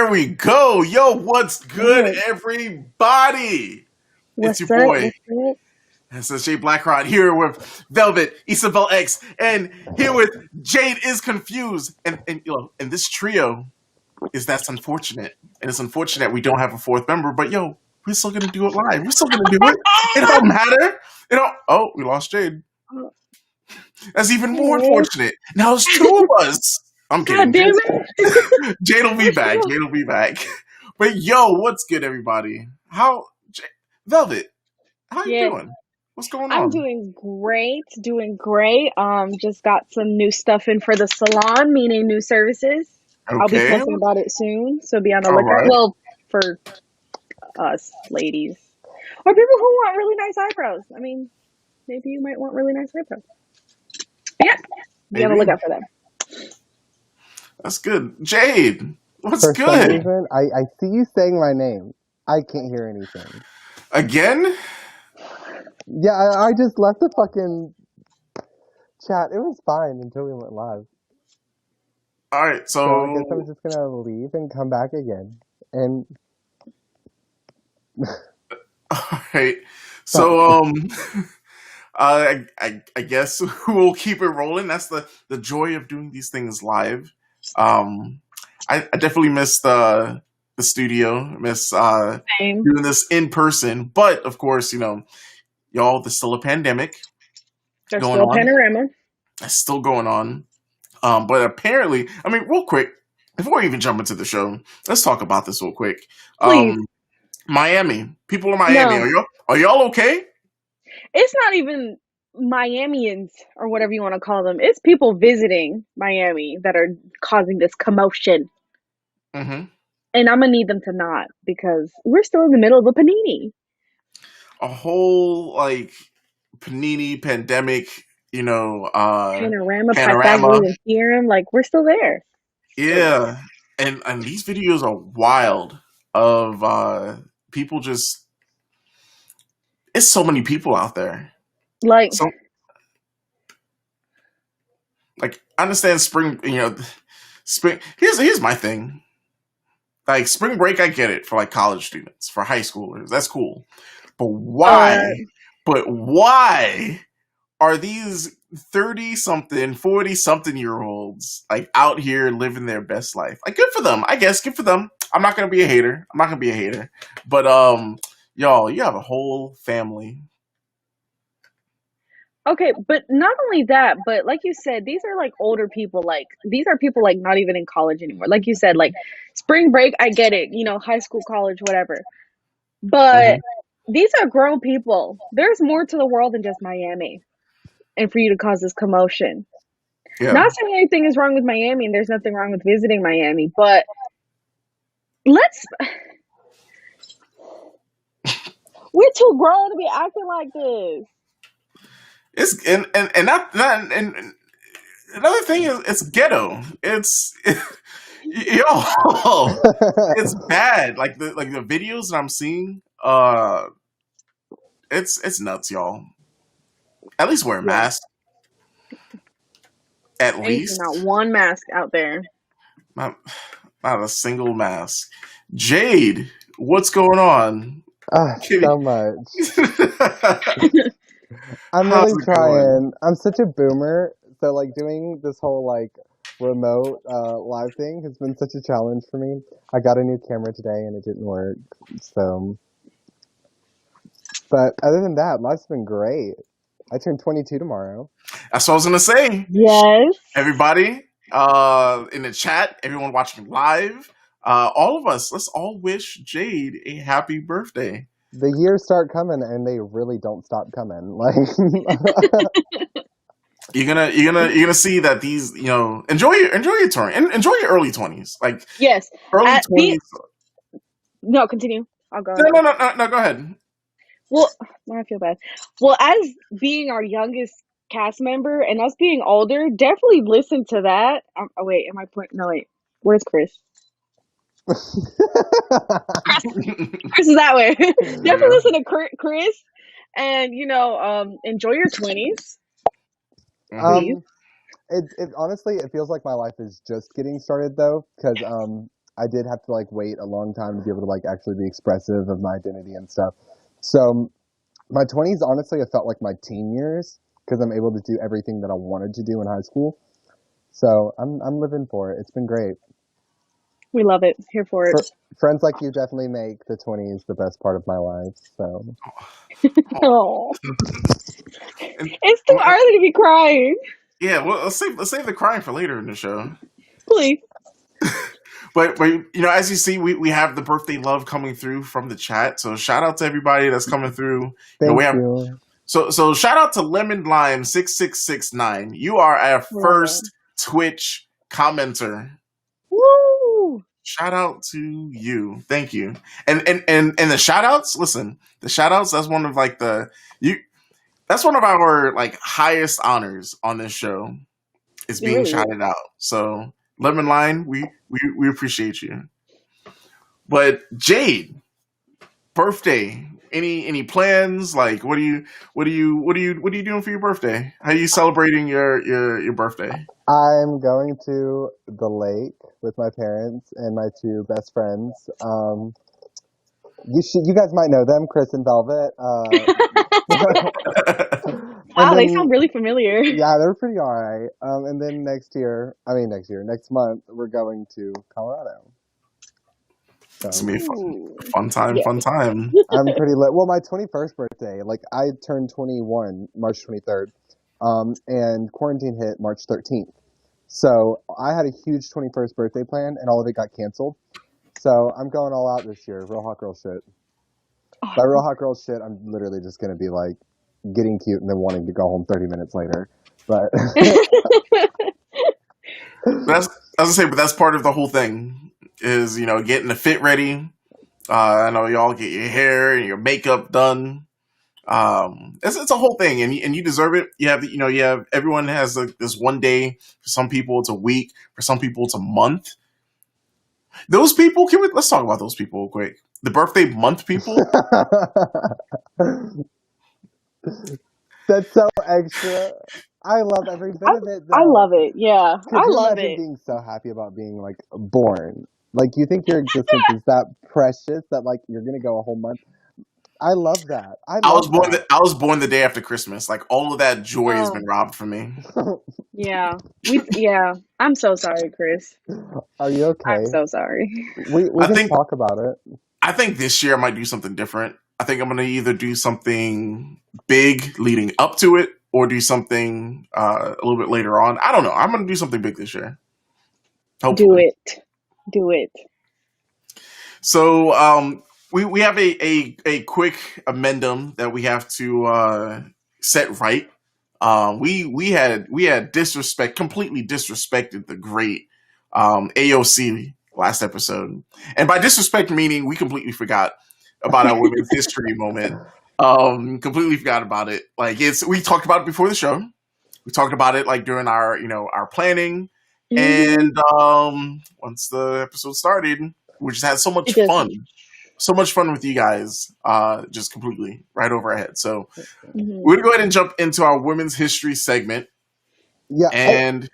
There we go. Yo, what's good, Good. everybody? It's What's your up? boy, What's up? SSJ Blackrod, here with Velvet, Isabel X, and here with Jade is Confused. And this trio is that's unfortunate. And it's unfortunate we don't have a fourth member, but yo, we're still gonna do it live. We're still gonna do it. It don't matter. Oh, we lost Jade. That's even more Oh, unfortunate. Now it's two of us. I'm God kidding. damn it. Jade will be back. Jade will be back. But yo, what's good, everybody? Velvet? How you Yes, doing? What's going I'm on? doing great. Doing great. Just got some new stuff in for the salon, meaning new services. I'll be Okay. posting about it soon, so be on the All lookout. right. Well, for us ladies. Or people who want really nice eyebrows. I mean, maybe you might want really nice eyebrows. Yeah, be on the Maybe. lookout for them. That's good. Jade, what's For some good? reason, I see you saying my name. I can't hear anything. Again? Yeah, I just left the fucking chat. It was fine until we went live. All right. So I guess So, I'm just gonna leave and come back again. And all right. fine. So, I guess we'll keep it rolling. That's the joy of doing these things live. I definitely miss the studio, miss Same. doing this in person. But of course, y'all, there's still a pandemic There's going still a on. panorama. It's still going on. But apparently, I mean, real quick, before we even jump into the show, let's talk about this real quick. Please. Miami, people in Miami, No. are y'all okay? It's not even Miamians or whatever you want to call them. It's people visiting Miami that are causing this commotion. Mm-hmm. And I'm going to need them to not because we're still in the middle of a panini. A whole panini pandemic, Panorama, panorama. Pythagorean theorem. Like, we're still there. Yeah, and these videos are wild of people just. It's so many people out there. Like, So I understand spring. Spring. Here's my thing. Like spring break, I get it for college students, for high schoolers. That's cool. But why? uh, But why are these 30-something, 40-something year olds out here living their best life? Good for them. I guess good for them. I'm not gonna be a hater. But y'all, you have a whole family. okay, but not only that, but like you said, these are older people. These are people not even in college anymore. Like you said, spring break, I get it, high school, college, whatever. But these are grown people. There's more to the world than just Miami. And for you to cause this commotion. Yeah. Not saying anything is wrong with Miami and there's nothing wrong with visiting Miami, but we're too grown to be acting like this. It's and another thing is it's ghetto. It's yo, it's bad. The videos that I'm seeing, it's nuts, y'all. At least wear a Yeah. mask. At Ain't least not one mask out there. not a single mask. Jade, what's going on? So much. I'm How's really it going? trying. I'm such a boomer, so doing this whole remote live thing has been such a challenge for me. I got a new camera today and it didn't work. So, but other than that, life's been great. I turn 22 tomorrow. That's what I was gonna say. Yes. Everybody, in the chat, everyone watching live, all of us, let's all wish Jade a happy birthday. The years start coming and they really don't stop coming. You're gonna see that these, enjoy your turn, enjoy your early 20s, Yes. early 20s. No, continue. I'll go. No, go ahead. Well, I feel bad. Well, as being our youngest cast member and us being older, definitely listen to that. Oh, wait, am I point? No, wait. Where's Chris? Chris is that way. Definitely listen to Chris, and enjoy your 20s. It honestly, it feels like my life is just getting started though, because I did have to like wait a long time to be able to like actually be expressive of my identity and stuff. So my 20s honestly have felt like my teen years because I'm able to do everything that I wanted to do in high school. So I'm living for it. It's been great. We love it. Here for it. Friends like you definitely make the 20s the best part of my life. So Oh, And, it's too early to be crying. yeah, well, let's save the crying for later in the show. Please. But you know, as you see, we have the birthday love coming through from the chat. So shout out to everybody that's coming through. thank We have you. so shout out to Lemon Lime 6669. You are our first Twitch commenter. Woo! Shout out to you. Thank you. And the shout outs, listen, the shout outs, that's one of like that's one of our like highest honors on this show is being really shouted out. So Lemon Line, we appreciate you. But Jade, birthday. Any plans? Like what are you doing for your birthday? How are you celebrating your birthday? I'm going to the lake with my parents and my two best friends. You guys might know them, Chris and Velvet. Wow, they sound really familiar. Yeah, they're pretty alright. And then next month, we're going to Colorado. So, It's gonna be a fun time. I'm pretty lit. Well, my 21st birthday, like I turned 21 March 23rd, and quarantine hit March 13th. So I had a huge 21st birthday plan, and all of it got canceled. So I'm going all out this year, real hot girl shit. By real hot girl shit, I'm literally just gonna be like getting cute and then wanting to go home 30 minutes later. But but that's part of the whole thing. Is getting the fit ready. I know y'all get your hair and your makeup done. It's a whole thing, and you deserve it. You have everyone has this one day. For some people, it's a week. For some people, it's a month. Those people, let's talk about those people real quick. The birthday month people. That's so extra. I love every bit of it. Though. I love it. Yeah, I love it. Being so happy about being like born. Like you think your existence is that precious that like you're gonna go a whole month. I love that. I was born the day after Christmas. Like all of that joy has been robbed from me. Yeah, I'm so sorry, Chris. Are you okay? I'm so sorry. We can talk about it. I think this year I might do something different. I think I'm gonna either do something big leading up to it, or do something a little bit later on. I don't know. I'm gonna do something big this year. Hopefully. Do it. So we have a quick amendum that we have to set right. We had completely disrespected the great AOC last episode, and by disrespect meaning we completely forgot about our women's history moment. Completely forgot about it. Like we talked about it before the show. We talked about it like during our our planning. And once the episode started, we just had so much fun with you guys, just completely right over our head. So we're gonna go ahead and jump into our women's history segment. Yeah, and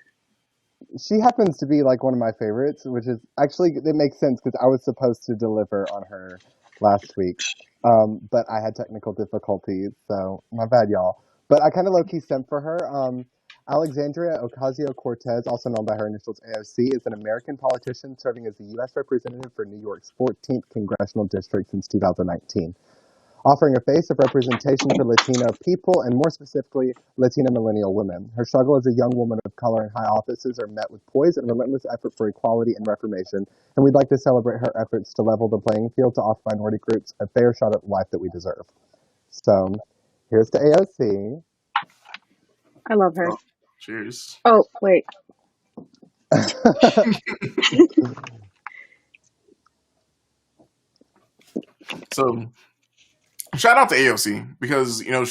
she happens to be like one of my favorites, which is actually it makes sense because I was supposed to deliver on her last week, but I had technical difficulties, so my bad, y'all. But I kind of low-key sent for her. Alexandria Ocasio-Cortez, also known by her initials AOC, is an American politician serving as the U.S. representative for New York's 14th congressional district since 2019, offering a face of representation for Latino people and more specifically, Latina millennial women. Her struggle as a young woman of color in high offices are met with poise and relentless effort for equality and reformation, and we'd like to celebrate her efforts to level the playing field to offer minority groups a fair shot at life that we deserve. So, here's to AOC. I love her. Cheers. Oh, wait. So, shout out to AOC because I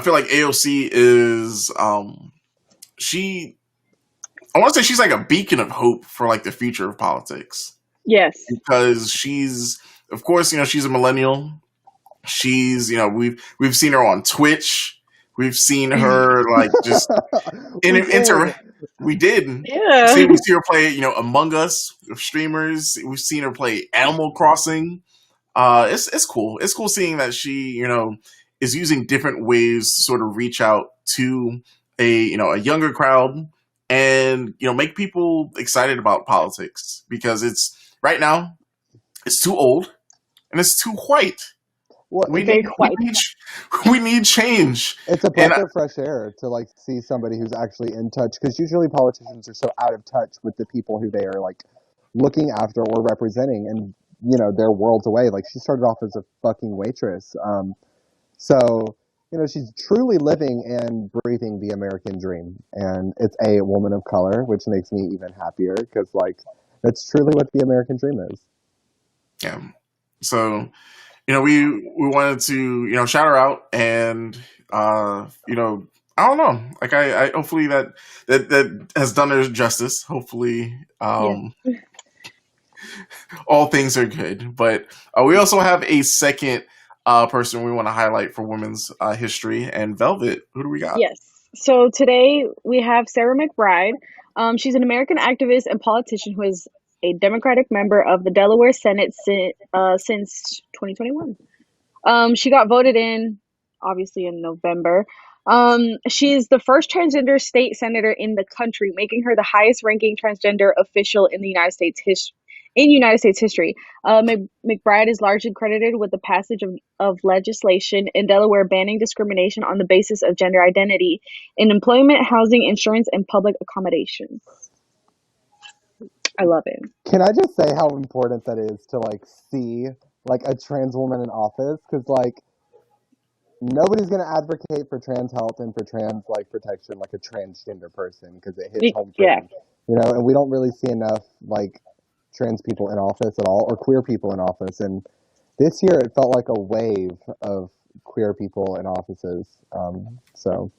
feel like AOC is I want to say she's like a beacon of hope for like the future of politics. Yes, because she's a millennial. She's we've seen her on Twitch. We've seen her like just We did. Yeah. We see her play, Among Us with streamers. We've seen her play Animal Crossing. It's cool. It's cool seeing that she, is using different ways to sort of reach out to a younger crowd and, make people excited about politics because it's right now it's too old and it's too white. Well, We Very need, we white. need, we need change. it's a And breath of fresh air to like see somebody who's actually in touch, because usually politicians are so out of touch with the people who they are like looking after or representing, and they're worlds away. Like, she started off as a fucking waitress, so she's truly living and breathing the American dream, and it's a woman of color, which makes me even happier because like that's truly what the American dream is. yeah, so we wanted to shout her out, and I don't know, like I hopefully that has done her justice. Hopefully, Yeah. all things are good. But we also have a second person we want to highlight for women's history, and Velvet. Who do we got? Yes. So today we have Sarah McBride. She's an American activist and politician who is a Democratic member of the Delaware Senate since 2021. She got voted in, obviously, in November. She is the first transgender state senator in the country, making her the highest-ranking transgender official in the United States history. McBride is largely credited with the passage of legislation in Delaware banning discrimination on the basis of gender identity in employment, housing, insurance, and public accommodations. I love it. Can I just say how important that is to like see like a trans woman in office? Because like nobody's gonna advocate for trans health and for trans like protection like a transgender person, because it hits home for Yeah. them, and we don't really see enough like trans people in office at all, or queer people in office. And this year it felt like a wave of queer people in offices. So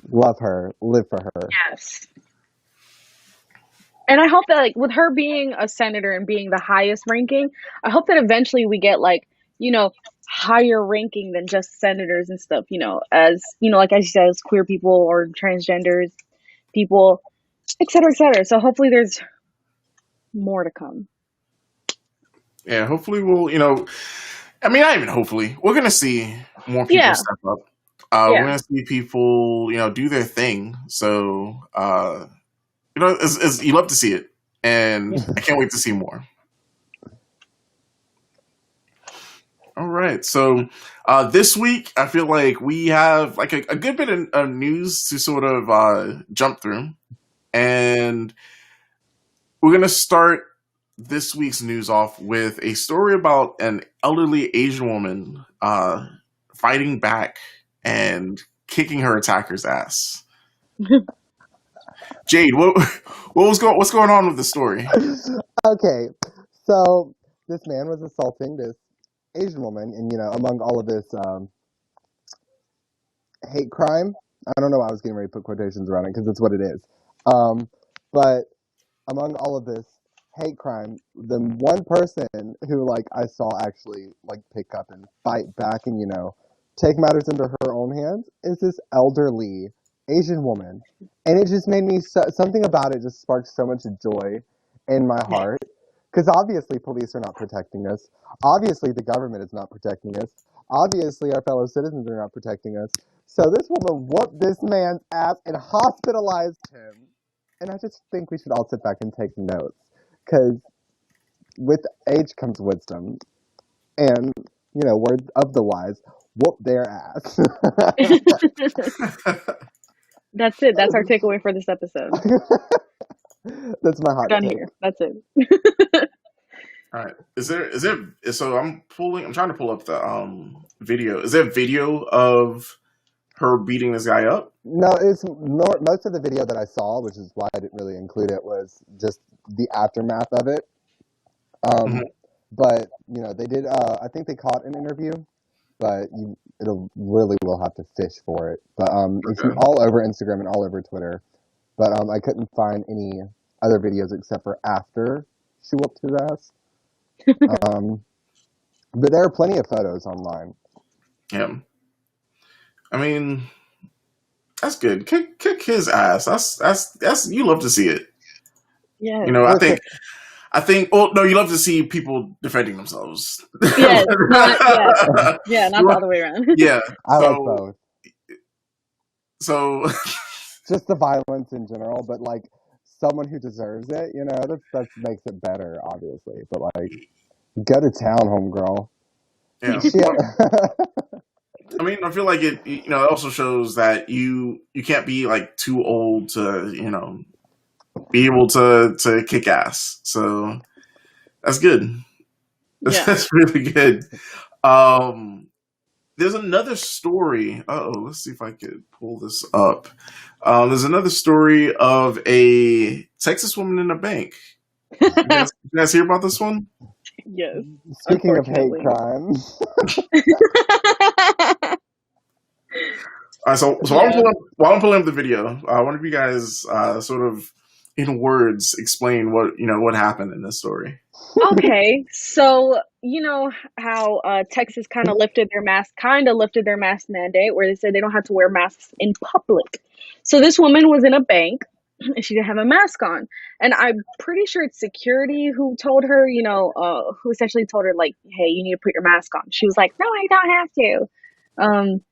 love her, live for her. Yes. And I hope that, like, with her being a senator and being the highest ranking, I hope that eventually we get, like, higher ranking than just senators and stuff, as, like as you said, as queer people or transgenders people, et cetera, et cetera. So hopefully there's more to come. Yeah, hopefully we'll, I mean, not even hopefully, we're going to see more people step up. We're going to see people, do their thing. So, you love to see it, and I can't wait to see more. All right, so this week I feel like we have like a good bit of news to sort of jump through, and we're gonna start this week's news off with a story about an elderly Asian woman fighting back and kicking her attacker's ass. Jade, what's going on with the story? Okay, so this man was assaulting this Asian woman, and among all of this hate crime, I don't know why I was getting ready to put quotations around it because it's what it is. But among all of this hate crime, the one person who like I saw actually like pick up and fight back and take matters into her own hands is this elderly Asian woman, and it just made me something about it just sparked so much joy in my heart, because obviously police are not protecting us, obviously the government is not protecting us, obviously our fellow citizens are not protecting us. So this woman whooped this man's ass and hospitalized him, and I just think we should all sit back and take notes, because with age comes wisdom, and word of the wise, whoop their ass. That's it. That's our takeaway for this episode. That's my hot Done take. here. That's it. All right. So I'm trying to pull up the video. Is there video of her beating this guy up? No, it's more, most of the video that I saw, which is why I didn't really include it, was just the aftermath of it. But they did. I think they caught an interview, but will have to fish for it. But it's all over Instagram and all over Twitter. But I couldn't find any other videos except for after she whooped his ass. But there are plenty of photos online. Yeah. I mean, That's good. Kick his ass. That's you love to see it. Yes. You know, Listen, I think. Oh no, you love to see people defending themselves. Yes. Not yeah. Yeah. You Not the want- other way around. yeah. I like So both. so Just the violence in general, but like someone who deserves it, you know, that makes it better, obviously. But like, go to town, homegirl. yeah. Shit. I mean, I feel like it. You know, it also shows that you can't be like too old to be able to kick ass. So that's good. Yeah. That's really good. Um, there's another story. Let's see if I could pull this up. There's another story of a Texas woman in a bank. You guys hear about this one? Yes. Speaking of hate Unfortunately. crimes, All right, so Yeah. while I'm pulling up the video, one of you guys sort of in words explain what happened in this story. Okay, so you know how Texas kind of lifted their mask mandate, where they said they don't have to wear masks in public. So this woman was in a bank, and she didn't have a mask on, and I'm pretty sure it's security who told her, who essentially told her like, "Hey, you need to put your mask on." She was like, "No, I don't have to."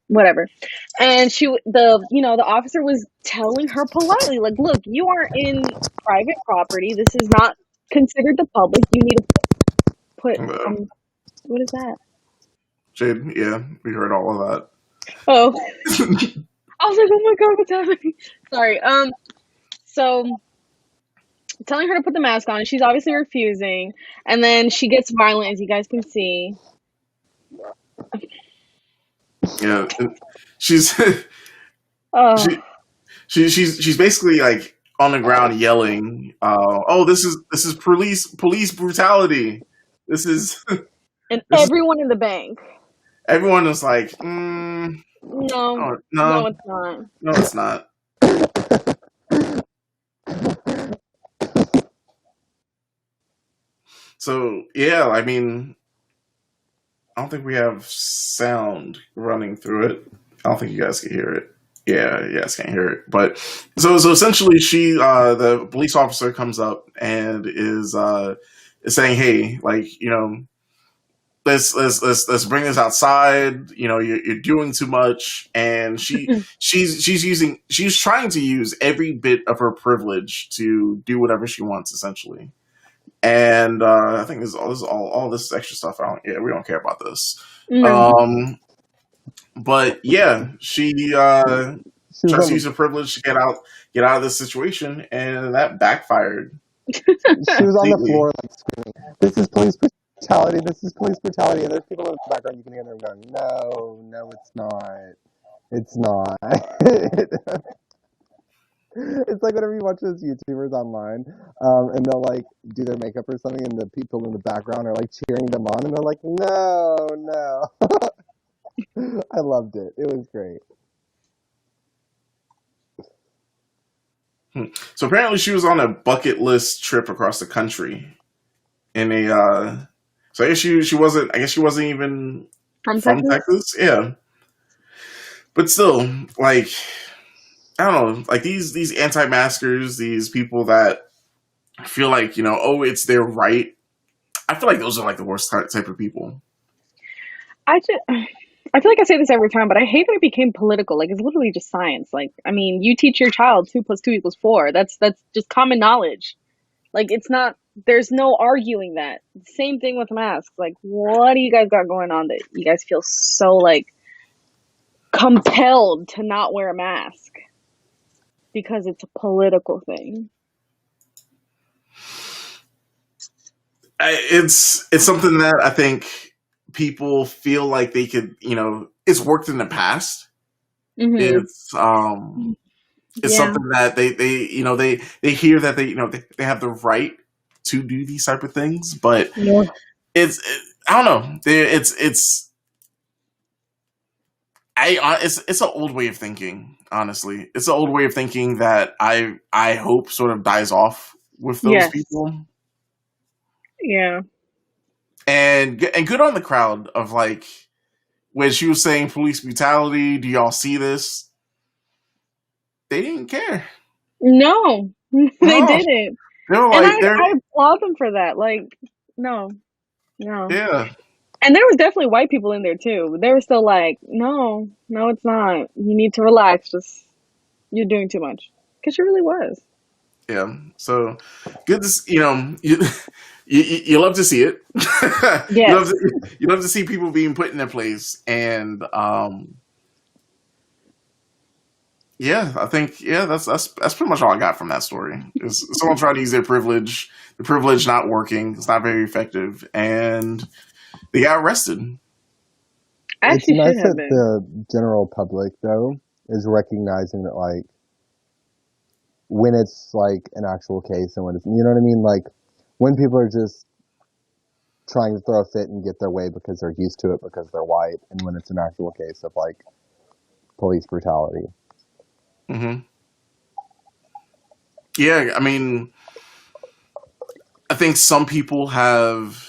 Whatever. And the officer was telling her politely, like, "Look, you are in private property. This is not considered the public. You need to put Uh, what is that?" Jade, yeah, we heard all of Oh, that. I was like, "Oh my god, what's happening?" Sorry. So telling her to put the mask on, she's obviously refusing, and then she gets violent, as you guys can see. Yeah, she's Oh, she's basically like on the ground yelling, "Oh, this is police brutality. This is and this is." everyone in the bank. Everyone is like, No, oh, no, no, it's not. no, it's not. So yeah, I mean, I don't think we have sound running through it. I don't think you guys can hear it. Yeah, you guys can't hear it. But so essentially, the police officer comes up and is saying, "Hey, like, let's bring this outside. You're doing too much." And she's trying to use every bit of her privilege to do whatever she wants, essentially. And I think all this extra stuff. We don't care about this. No. But yeah, she she was tries on to use the her privilege to get out of this situation, and that backfired she was on the completely. floor like screaming, "This is police brutality! This is police brutality!" And there's people in the background. You can hear them going, "No, no, it's not. It's not." It's like whenever you watch those YouTubers online, and they'll like do their makeup or something, and the people in the background are like cheering them on, and they're like, "No, no." I loved it. It was great. So apparently, she was on a bucket list trip across the country in a. So I guess she wasn't. I guess she wasn't even From from Texas? Texas. Yeah, but still, like, I don't know, like these anti-maskers, these people that feel like oh, it's their right. I feel like those are like the worst type of people. I feel like I say this every time, but I hate that it became political. Like, it's literally just science. Like, I mean, you teach your child 2 + 2 = 4. That's just common knowledge. Like, it's not. There's no arguing that. Same thing with masks. Like, what do you guys got going on that you guys feel so like compelled to not wear a mask because it's a political thing? It's something that I think people feel like they could, it's worked in the past. Mm-hmm. It's Yeah. something that they hear that they have the right to do these type of things, but Yeah. I don't know. It's an old way of thinking. Honestly, it's an old way of thinking that I hope sort of dies off with those Yes. people. Yeah. And good on the crowd of like when she was saying police brutality. Do y'all see this? they didn't care. No, they No, didn't. they were And like they're I applaud them for that. Like, no, no. yeah. And there was definitely white people in there too. They were still like, no, no, it's not. You need to relax. Just, you're doing too much. Because she really was. Yeah. So good to you love to see it. Yes. You love to see people being put in their place, and yeah, I think that's pretty much all I got from that story. Is someone trying to use their privilege, the privilege not working, it's not very effective, and they got arrested. It's Actually should nice have that been. the general public, though, is recognizing that, like, when it's like an actual case and when it's, you know what I mean? Like, when people are just trying to throw a fit and get their way because they're used to it because they're white, and when it's an actual case of like police brutality. Hmm. Yeah, I mean, I think some people have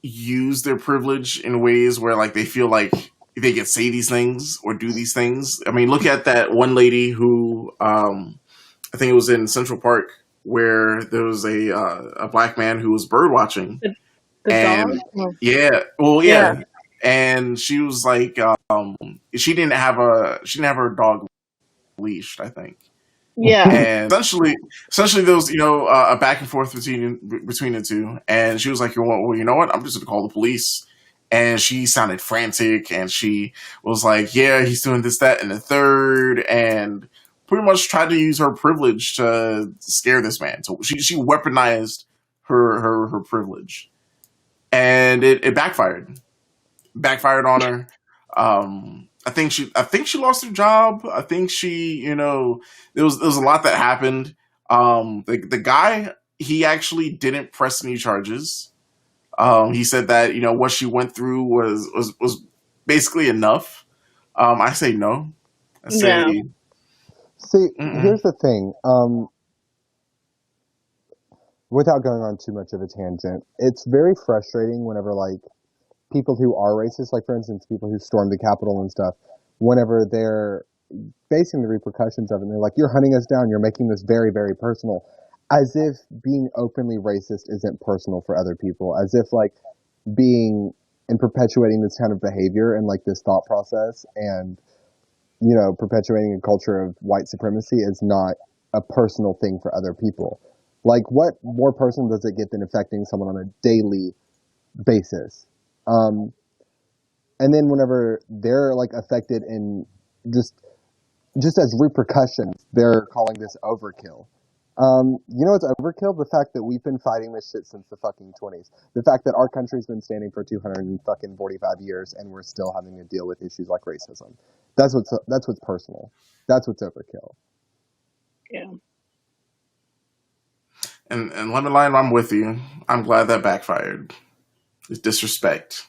used their privilege in ways where like they feel like they can say these things or do these things. I mean, look at that one lady who I think it was in Central Park where there was a black man who was bird watching, The, the and dog? No. yeah, well, Yeah. yeah, and she was like, she didn't have her dog leashed, I think, Yeah. and essentially there was a back and forth between the two, and she was like, well, you know what, I'm just gonna call the police. And she sounded frantic, and she was like, yeah, he's doing this, that, and the third, and pretty much tried to use her privilege to scare this man. So she weaponized her privilege, and it backfired on her. I think she lost her job. I think there was a lot that happened. The guy, he actually didn't press any charges. He said that what she went through was basically enough. I say no. I Yeah. say See, mm-mm. here's the thing. Without going on too much of a tangent, it's very frustrating whenever like people who are racist, like for instance, people who stormed the Capitol and stuff, whenever they're facing the repercussions of it, and they're like, "You're hunting us down. You're making this very, very personal," as if being openly racist isn't personal for other people, as if like being and perpetuating this kind of behavior and like this thought process and perpetuating a culture of white supremacy is not a personal thing for other people. Like, what more personal does it get than affecting someone on a daily basis? Um, and then whenever they're like affected in just just as repercussions, they're calling this overkill. It's overkill? The fact that we've been fighting this shit since the fucking 20s. The fact that our country's been standing for 245 years and we're still having to deal with issues like racism. That's what's personal. That's what's overkill. Yeah. And let me line, I'm with you. I'm glad that backfired. It's disrespect.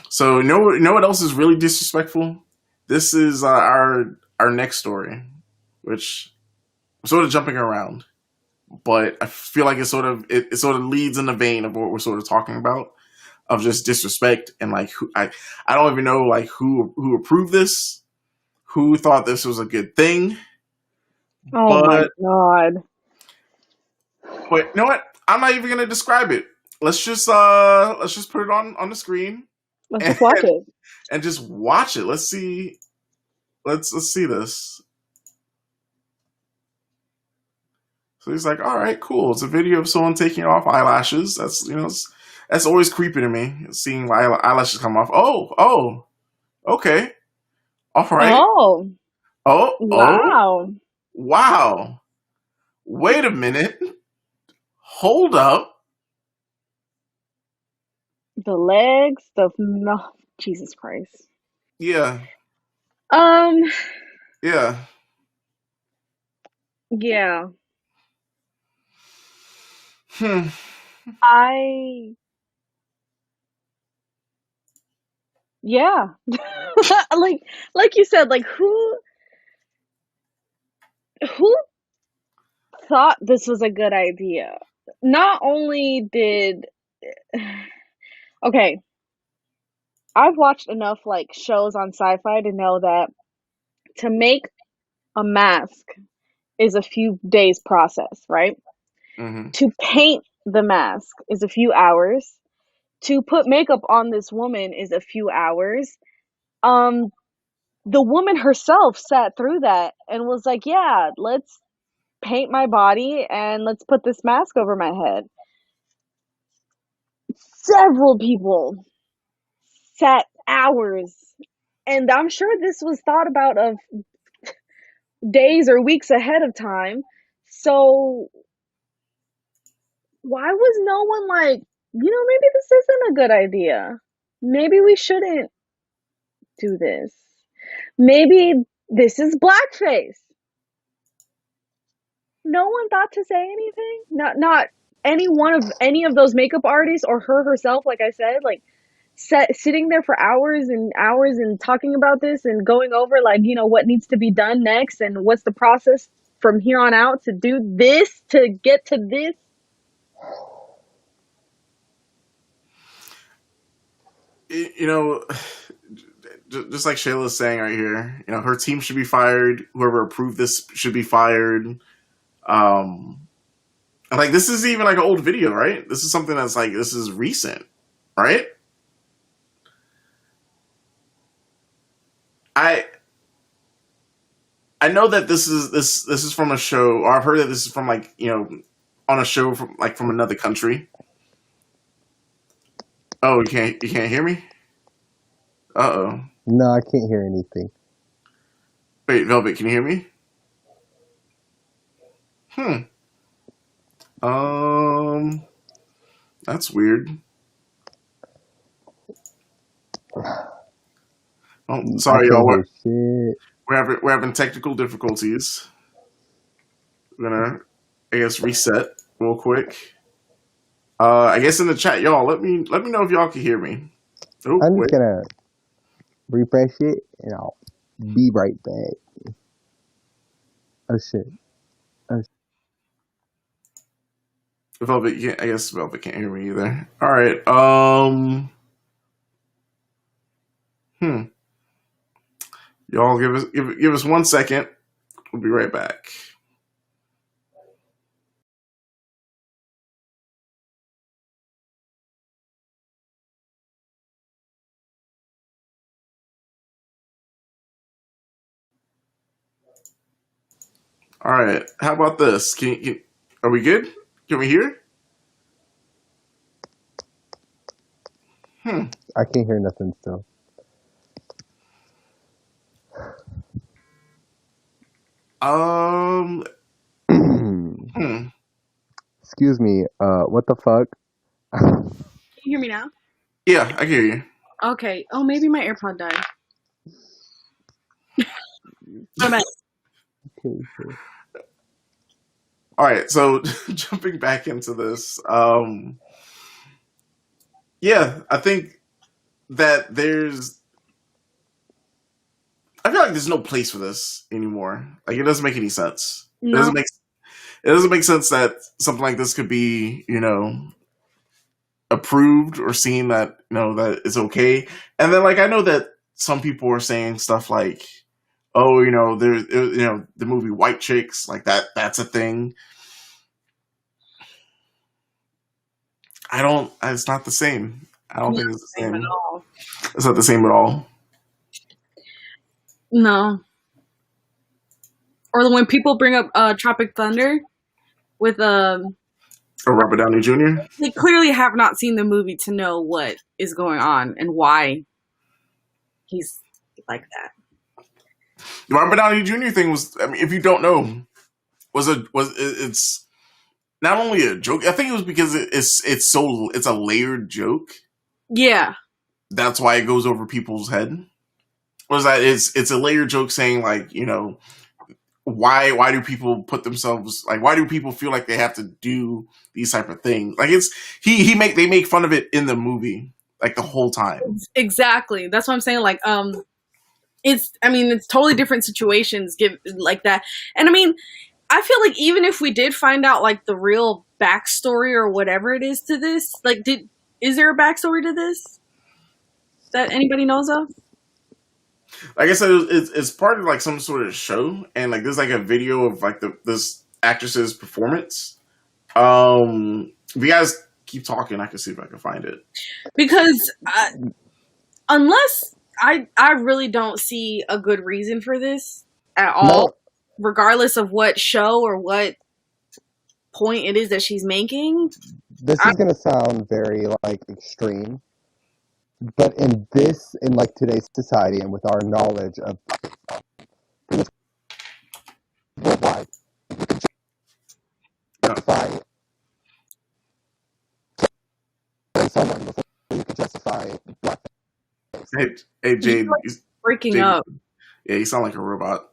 So you know what else is really disrespectful? This is our next story, which I'm sort of jumping around, but I feel like it sort of leads in the vein of what we're sort of talking about, of just disrespect, and like I don't even know like who approved this, who thought this was a good thing, Oh my but God. you know what? I'm not even gonna describe it. Let's just put it on the screen Let's and just watch it. and just watch it. Let's see. Let's see this. So he's like, all right, cool. It's a video of someone taking off eyelashes. That's always creepy to me, seeing eyelashes come off. Oh, okay, all right. Oh, Oh, wow. wow. Wait a minute. Hold up. The legs, no, Jesus Christ. Yeah, Um, yeah. yeah. Hmm. I, yeah. like, like you said, like who thought this was a good idea? Not only did, okay, I've watched enough like shows on sci-fi to know that To make a mask is a few days process, right? Hmm. To paint the mask is a few hours. To put makeup on this woman is a few hours. Um, the woman herself sat through that and was like, "Yeah, let's paint my body and let's put this mask over my head." Several people sat hours, and I'm sure this was thought about of days or weeks ahead of time. So why was no one like, maybe this isn't a good idea. Maybe we shouldn't do this. Maybe this is blackface. No one thought to say anything. Not any of those makeup artists or her herself. Like I said, like sitting there for hours and hours and talking about this and going over like what needs to be done next and what's the process from here on out to do this to get to this. You know, just like Shayla's saying right here, her team should be fired. Whoever approved this should be fired. And like this is even like an old video, right? This is something that's like this is recent, right? I I know that this is from a show, or I've heard that this is from like on a show from another country. Oh, you can't hear me? Uh oh. No, I can't hear anything. Wait, Velvet, can you hear me? Hmm. Um, that's weird. Oh, I sorry, y'all. can't hear shit. We're having technical difficulties. We're gonna, I guess, reset real quick. I guess in the chat, y'all, let me know if y'all can hear me. Oh, I'm just wait. gonna refresh it and I'll be right back. Oh shit. Oh, Velvet, I guess Velvet can't hear me either. All right. Hmm. Y'all give us 1 second. We'll be right back. All right. How about this? Are we good? Can we hear? Hmm. I can't hear nothing still. Um. Hmm. Excuse me, what the fuck? Can you hear me now? Yeah, I can hear you. Okay. Oh, maybe my AirPod died. I'm at- Okay, sure. All right. So jumping back into this. Yeah, I think that I feel like there's no place for this anymore. Like it doesn't make any sense. It no. doesn't make it doesn't make sense that something like this could be, approved or seen that that it's okay. And then like I know that some people are saying stuff like, oh, there's the movie White Chicks, like that's a thing. It's not the same. I don't think it's the Same at same. all. It's not the same at all. No. Or when people bring up Tropic Thunder with Or Robert Downey Jr. they clearly have not seen the movie to know what is going on and why he's like that. The Robert Downey Jr. thing was, I mean, if you don't know, it's not only a joke. I think it was because it's a layered joke. Yeah. That's why it goes over people's head. Was that it's a layered joke saying like why do people put themselves like why do people feel like they have to do these type of things like it's they make fun of it in the movie like the whole time. Exactly. That's what I'm saying. Like, it's totally different situations give like that. And I mean, I feel like even if we did find out like the real backstory or whatever it is to this, like, is there a backstory to this that anybody knows of? like I said, it's part of like some sort of show, and like there's like a video of like this actress's performance. If you guys keep talking, I can see if I can find it. Because unless I really don't see a good reason for this at all, No, regardless of what show or what point it is that she's making. this I, is gonna sound very like extreme, but in like today's society and with our knowledge of worldwide, No. justify someone before you could justify blackface. Hey, Jade, breaking Jade, up. yeah, you sound like a robot.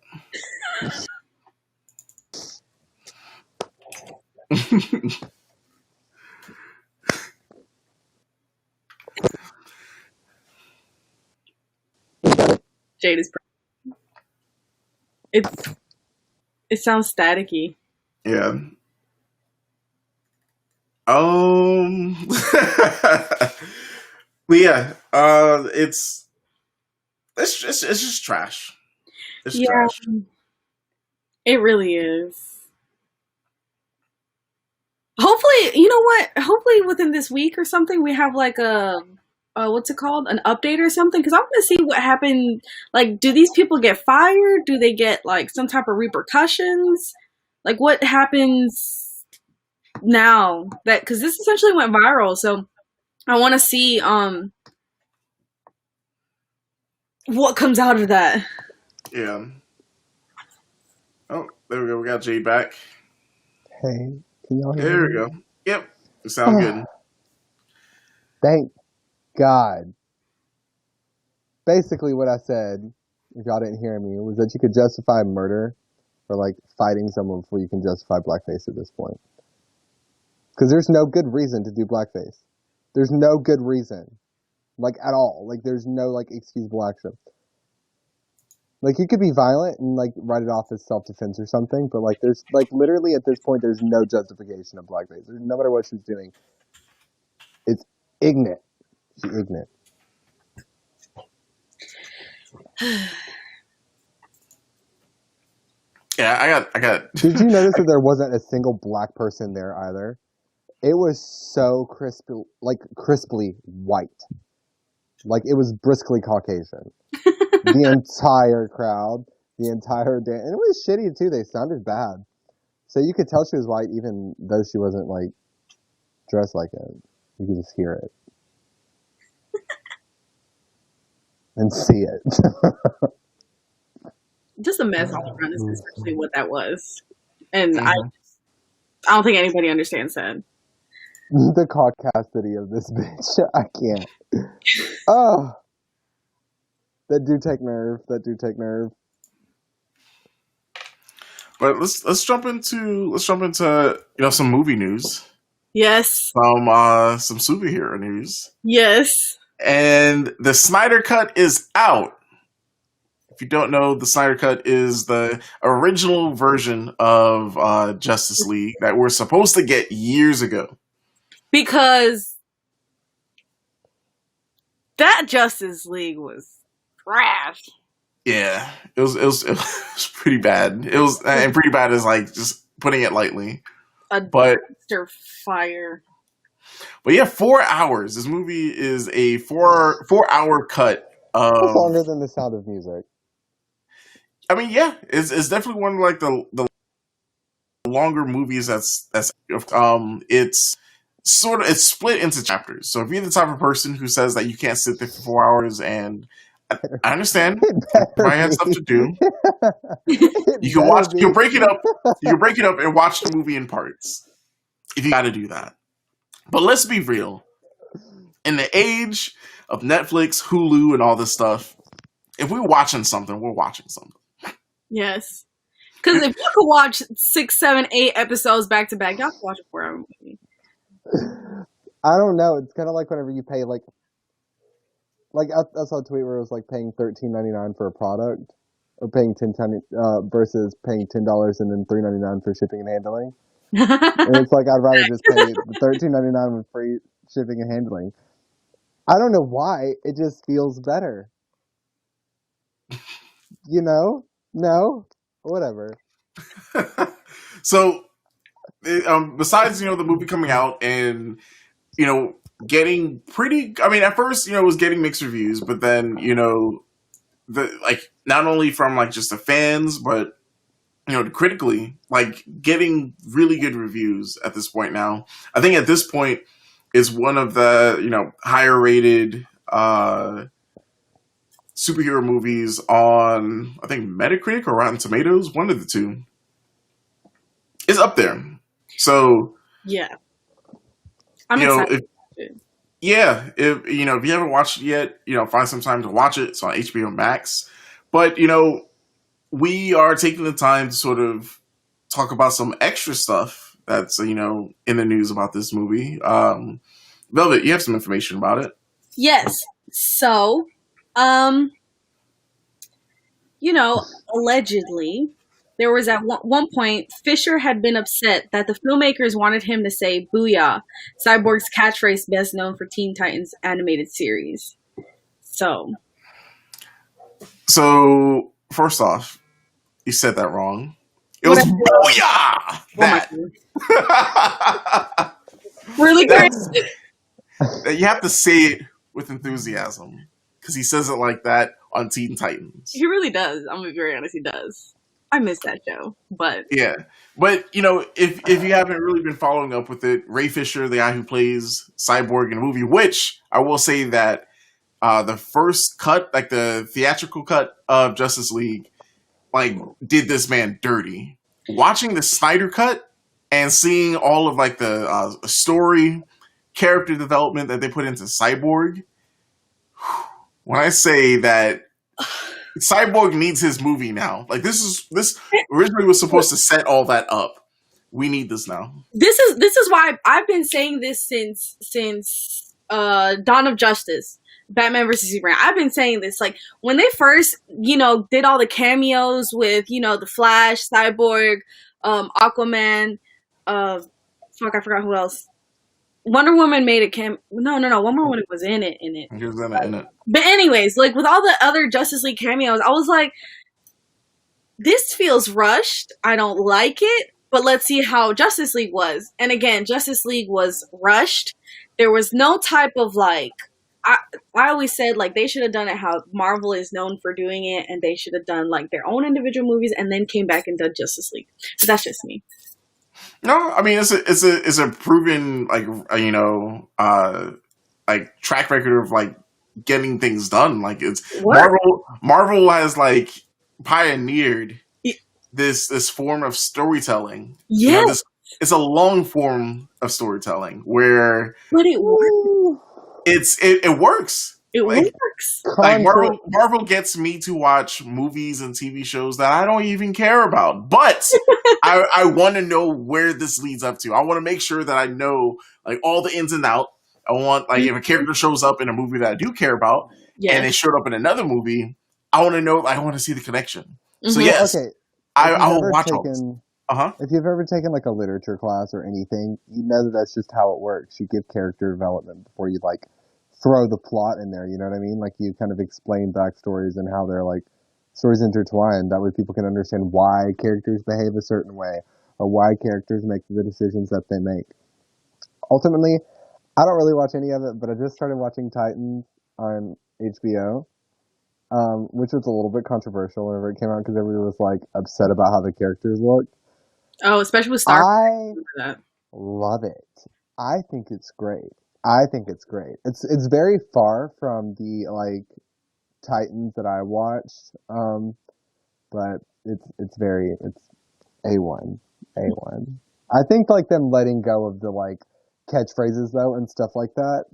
Jade is. It sounds staticky. Yeah. But yeah, it's just trash. It's Yeah, trash. it really is. Hopefully, you know what? Hopefully, within this week or something, we have like a what's it called? An update or something? Because I want to see what happened. Like, do these people get fired? Do they get like some type of repercussions? Like, what happens now? That because this essentially went viral, so I want to see what comes out of that. Yeah. Oh, there we go. We got Jade back. Hey, can y'all hear There we me? go. Yep. It sounds good. Thank God. Basically, what I said, if y'all didn't hear me, was that you could justify murder or like fighting someone before you can justify blackface at this point. Because there's no good reason to do blackface. There's no good reason, like at all. Like there's no like excusable action. Like you could be violent and like write it off as self-defense or something, but like there's like literally at this point there's no justification of blackface. There's, no matter what she's doing, it's ignorant. She's ignorant. Yeah, I got. Did you notice that there wasn't a single black person there either? It was so crisply white. Like it was briskly Caucasian. The entire crowd, the entire dance, and it was shitty too. They sounded bad, so you could tell she was white even though she wasn't like dressed like it. You could just hear it and see it. Just a mess all around is essentially what that was, and I don't think anybody understands that. The caucasity of this bitch, I can't. Oh, that do take nerve. That do take nerve. But let's jump into some movie news. Yes. Some superhero news. Yes. And the Snyder Cut is out. If you don't know, the Snyder Cut is the original version of Justice League that we're supposed to get years ago. Because that Justice League was trash. Yeah, it was pretty bad. It was, and pretty bad is like just putting it lightly. But dumpster fire. But yeah, 4 hours. This movie is a 4 hour cut of. It's longer than The Sound of Music. I mean, yeah, it's definitely one of like the longer movies that's it's split into chapters. So if you're the type of person who says that you can't sit there for 4 hours, and I understand, you might have stuff to do. You can break it up. You can break it up and watch the movie in parts if you got to do that. But let's be real. In the age of Netflix, Hulu, and all this stuff, if we're watching something, we're watching something. Yes. Because if you could watch 6, 7, 8 episodes back to back, y'all can watch a 4-hour movie. I don't know. It's kind of like whenever you pay like I saw a tweet where it was like paying $13.99 for a product, or paying versus paying $10 and then $3.99 for shipping and handling. And it's like I'd rather just pay $13.99 with free shipping and handling. I don't know why. It just feels better. No, whatever. So, besides the movie coming out and getting pretty. I mean, at first it was getting mixed reviews, but then the not only from just the fans, but critically, getting really good reviews at this point now. I think at this point is one of the higher rated superhero movies on, I think, Metacritic or Rotten Tomatoes. One of the two is up there. So yeah, I'm excited. If you haven't watched it yet, find some time to watch it. It's on HBO Max. But we are taking the time to sort of talk about some extra stuff that's in the news about this movie. Velvet, you have some information about it. Yes. So, allegedly, there was at one point, Fisher had been upset that the filmmakers wanted him to say "Booyah," Cyborg's catchphrase best known for Teen Titans animated series. So, first off, you said that wrong. It was "Booyah!" That. Really crazy. You have to say it with enthusiasm because he says it like that on Teen Titans. He really does. I'm gonna be very honest. He does. I miss that show, but yeah. But if you haven't really been following up with it, Ray Fisher, the guy who plays Cyborg in the movie, which I will say that the first cut, the theatrical cut of Justice League, did this man dirty. Watching the Snyder cut and seeing all of the story, character development that they put into Cyborg, when I say that Cyborg needs his movie now, this originally was supposed to set all that up. We need this now. This is why I've been saying this since Dawn of Justice, Batman vs Superman. I've been saying this when they first did all the cameos with the Flash, Cyborg, Aquaman, I forgot who else. Wonder Woman made a No, Wonder Woman was in it. He was in it. But anyways, with all the other Justice League cameos, I was like, this feels rushed. I don't like it, but let's see how Justice League was. And again, Justice League was rushed. There was no type of I always said they should have done it how Marvel is known for doing it, and they should have done their own individual movies and then came back and done Justice League. But that's just me. No, I mean it's a proven track record of getting things done. It's what? Marvel has pioneered this form of storytelling. Yeah, it's a long form of storytelling where but it works. It works. It works. Marvel gets me to watch movies and TV shows that I don't even care about, but I want to know where this leads up to. I want to make sure that I know all the ins and outs. I want if a character shows up in a movie that I do care about, and they showed up in another movie, I want to know. I want to see the connection. Mm-hmm. So yes, okay. I will watch all this. If you've ever taken a literature class or anything, you know that that's just how it works. You give character development before you throw the plot in there, you know what I mean? You kind of explain backstories and how they're stories intertwined. That way people can understand why characters behave a certain way or why characters make the decisions that they make. Ultimately, I don't really watch any of it, but I just started watching Titans on HBO, which was a little bit controversial whenever it came out because everybody was upset about how the characters looked. Oh, especially with Star. I love it. I think it's great. It's very far from the Titans that I watched, but it's A1. I think them letting go of the catchphrases though and stuff like that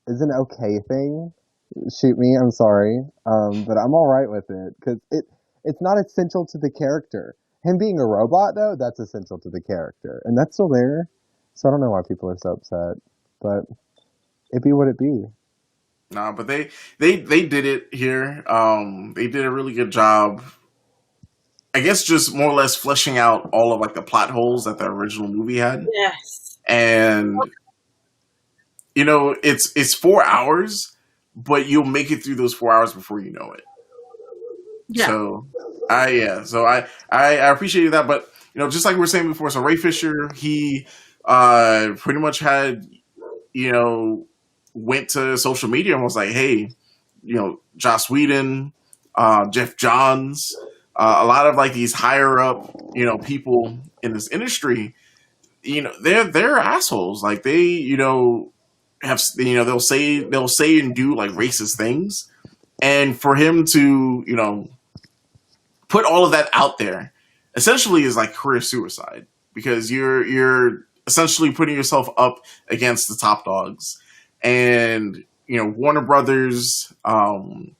is an okay thing. Shoot me, I'm sorry, but I'm all right with it because it's not essential to the character. Him being a robot though, that's essential to the character, and that's still there. So I don't know why people are so upset, but it be what it be. Nah, but they did it here. They did a really good job. I guess just more or less fleshing out all of the plot holes that the original movie had. Yes. And it's 4 hours, but you'll make it through those 4 hours before you know it. Yeah. So I appreciated that, but just like we were saying before, so Ray Fisher, he pretty much had you know went to social media and was like, hey, Joss Whedon, Jeff Johns, a lot of like these higher up people in this industry, they're assholes. Like they have they'll say and do like racist things, and for him to put all of that out there essentially is like career suicide, because you're essentially putting yourself up against the top dogs. And Warner Brothers, and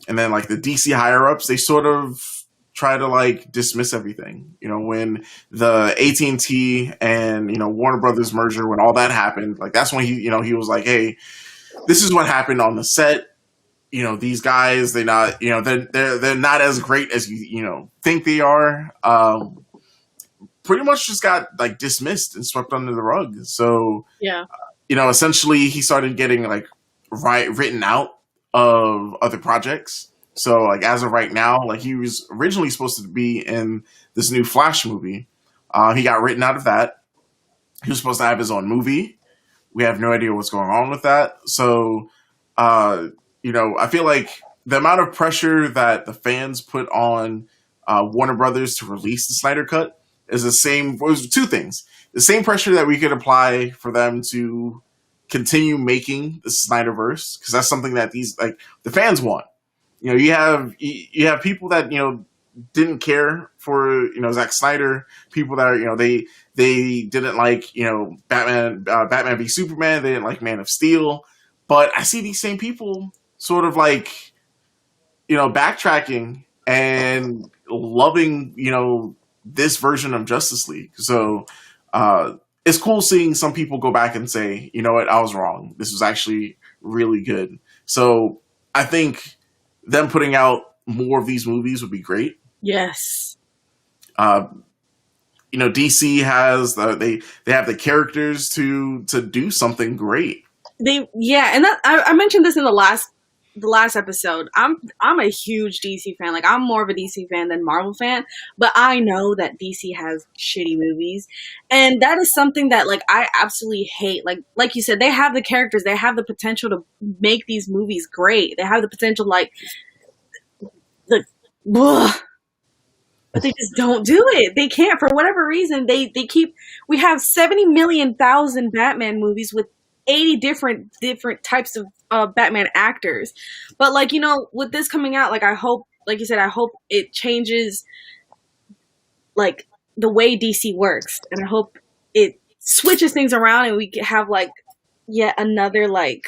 then like the DC higher ups, they sort of try to like dismiss everything. When the AT&T and Warner Brothers merger, when all that happened, like that's when he was like, hey, this is what happened on the set. These guys, they're not, they're not as great as you think they are. Pretty much just got like dismissed and swept under the rug. So Yeah. essentially he started getting like written out of other projects. So like as of right now, like he was originally supposed to be in this new Flash movie. He got written out of that. He was supposed to have his own movie. We have no idea what's going on with that. So, I feel like the amount of pressure that the fans put on Warner Brothers to release the Snyder Cut is the same. It was two things: the same pressure that we could apply for them to continue making the Snyderverse, because that's something that the fans want. You have people that didn't care for Zack Snyder, people that are they didn't like Batman v Superman, they didn't like Man of Steel, but I see these same people sort of like backtracking and loving this version of Justice League. So it's cool seeing some people go back and say, you know what, I was wrong, this was actually really good. So I think them putting out more of these movies would be great. Yes. DC has they have the characters to do something great. And that I mentioned this in the last episode. I'm a huge DC fan. Like I'm more of a DC fan than Marvel fan, but I know that DC has shitty movies, and that is something that like I absolutely hate. Like you said, they have the characters, they have the potential to make these movies great. They have the potential, but they just don't do it. They can't, for whatever reason. We have 70 million thousand Batman movies with 80 different types of Batman actors. But with this coming out, I hope, like you said, I hope it changes like the way DC works, and I hope it switches things around and we can have yet another I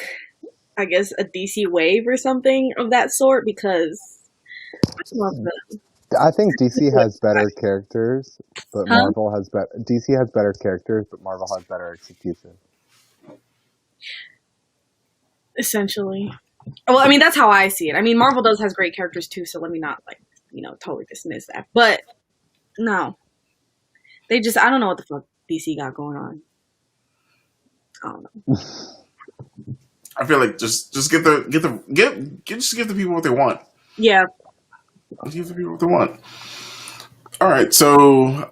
guess a DC wave or something of that sort, because I love them. I think DC has better characters, but Huh? DC has better characters, but Marvel has better execution. Essentially. Well, I mean, that's how I see it. I mean, Marvel has great characters too, so let me not totally dismiss that. But no, I don't know what the fuck DC got going on. I don't know. I feel like just give the people what they want. Yeah. Just give the people what they want. All right, so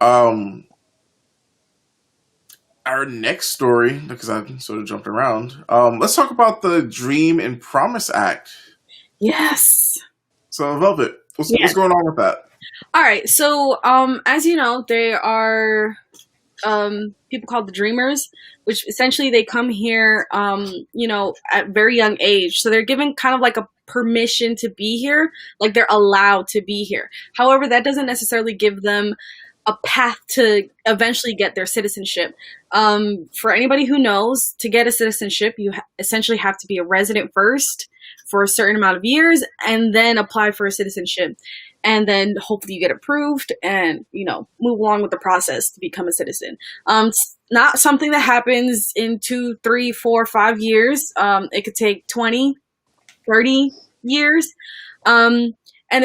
our next story, because I sort of jumped around, let's talk about the Dream and Promise Act. Yes. So Velvet, what's going on with that? All right, so as you know, there are people called the Dreamers, which essentially they come here at very young age, so they're given kind of like a permission to be here, like they're allowed to be here. However, that doesn't necessarily give them a path to eventually get their citizenship. For anybody who knows, to get a citizenship, you essentially have to be a resident first for a certain amount of years, and then apply for a citizenship. And then hopefully you get approved and, move along with the process to become a citizen. It's not something that happens in 2, 3, 4, 5 years. It could take 20, 30 years. And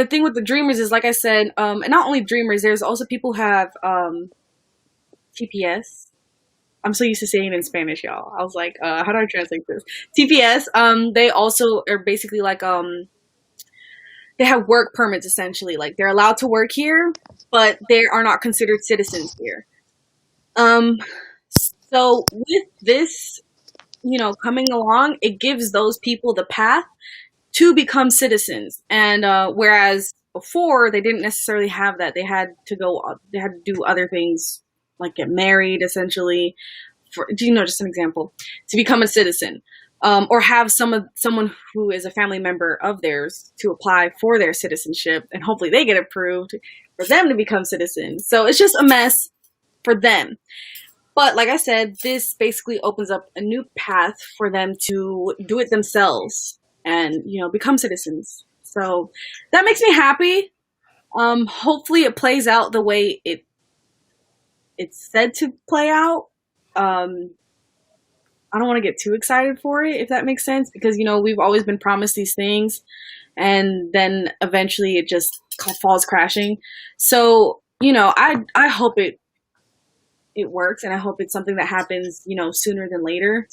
the thing with the Dreamers is, like I said, and not only Dreamers, there's also people who have TPS. I'm so used to saying it in Spanish, y'all. I was like, how do I translate this? TPS. They also are basically they have work permits essentially. Like they're allowed to work here, but they are not considered citizens here. So with this, coming along, it gives those people the path to become citizens. And whereas before they didn't necessarily have that, they had to do other things like get married, essentially. Just an example, to become a citizen, or have someone who is a family member of theirs to apply for their citizenship, and hopefully they get approved for them to become citizens. So it's just a mess for them. But like I said, this basically opens up a new path for them to do it themselves and, become citizens. So that makes me happy. Hopefully it plays out the way it's said to play out. I don't want to get too excited for it, if that makes sense, because, we've always been promised these things and then eventually it just falls crashing. So, I hope it works, and I hope it's something that happens, sooner than later,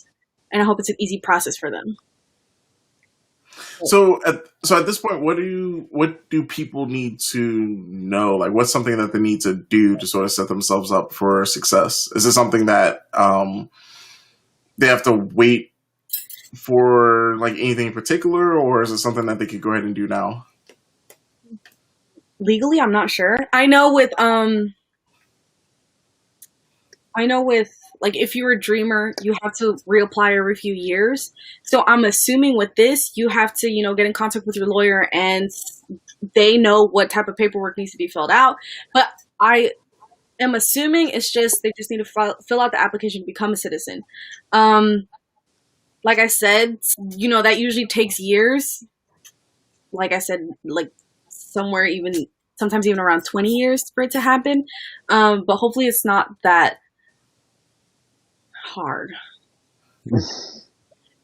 and I hope it's an easy process for them. So at this point, what do people need to know? Like, what's something that they need to do to sort of set themselves up for success? Is it something that they have to wait for, like, anything in particular, or is it something that they could go ahead and do now? Legally, I'm not sure. I know with like, if you're a dreamer, you have to reapply every few years. So I'm assuming with this, you have to, get in contact with your lawyer, and they know what type of paperwork needs to be filled out. But I am assuming it's just, they just need to fill out the application to become a citizen. Like I said, that usually takes years. Like I said, like sometimes even around 20 years for it to happen. But hopefully it's not that hard. Because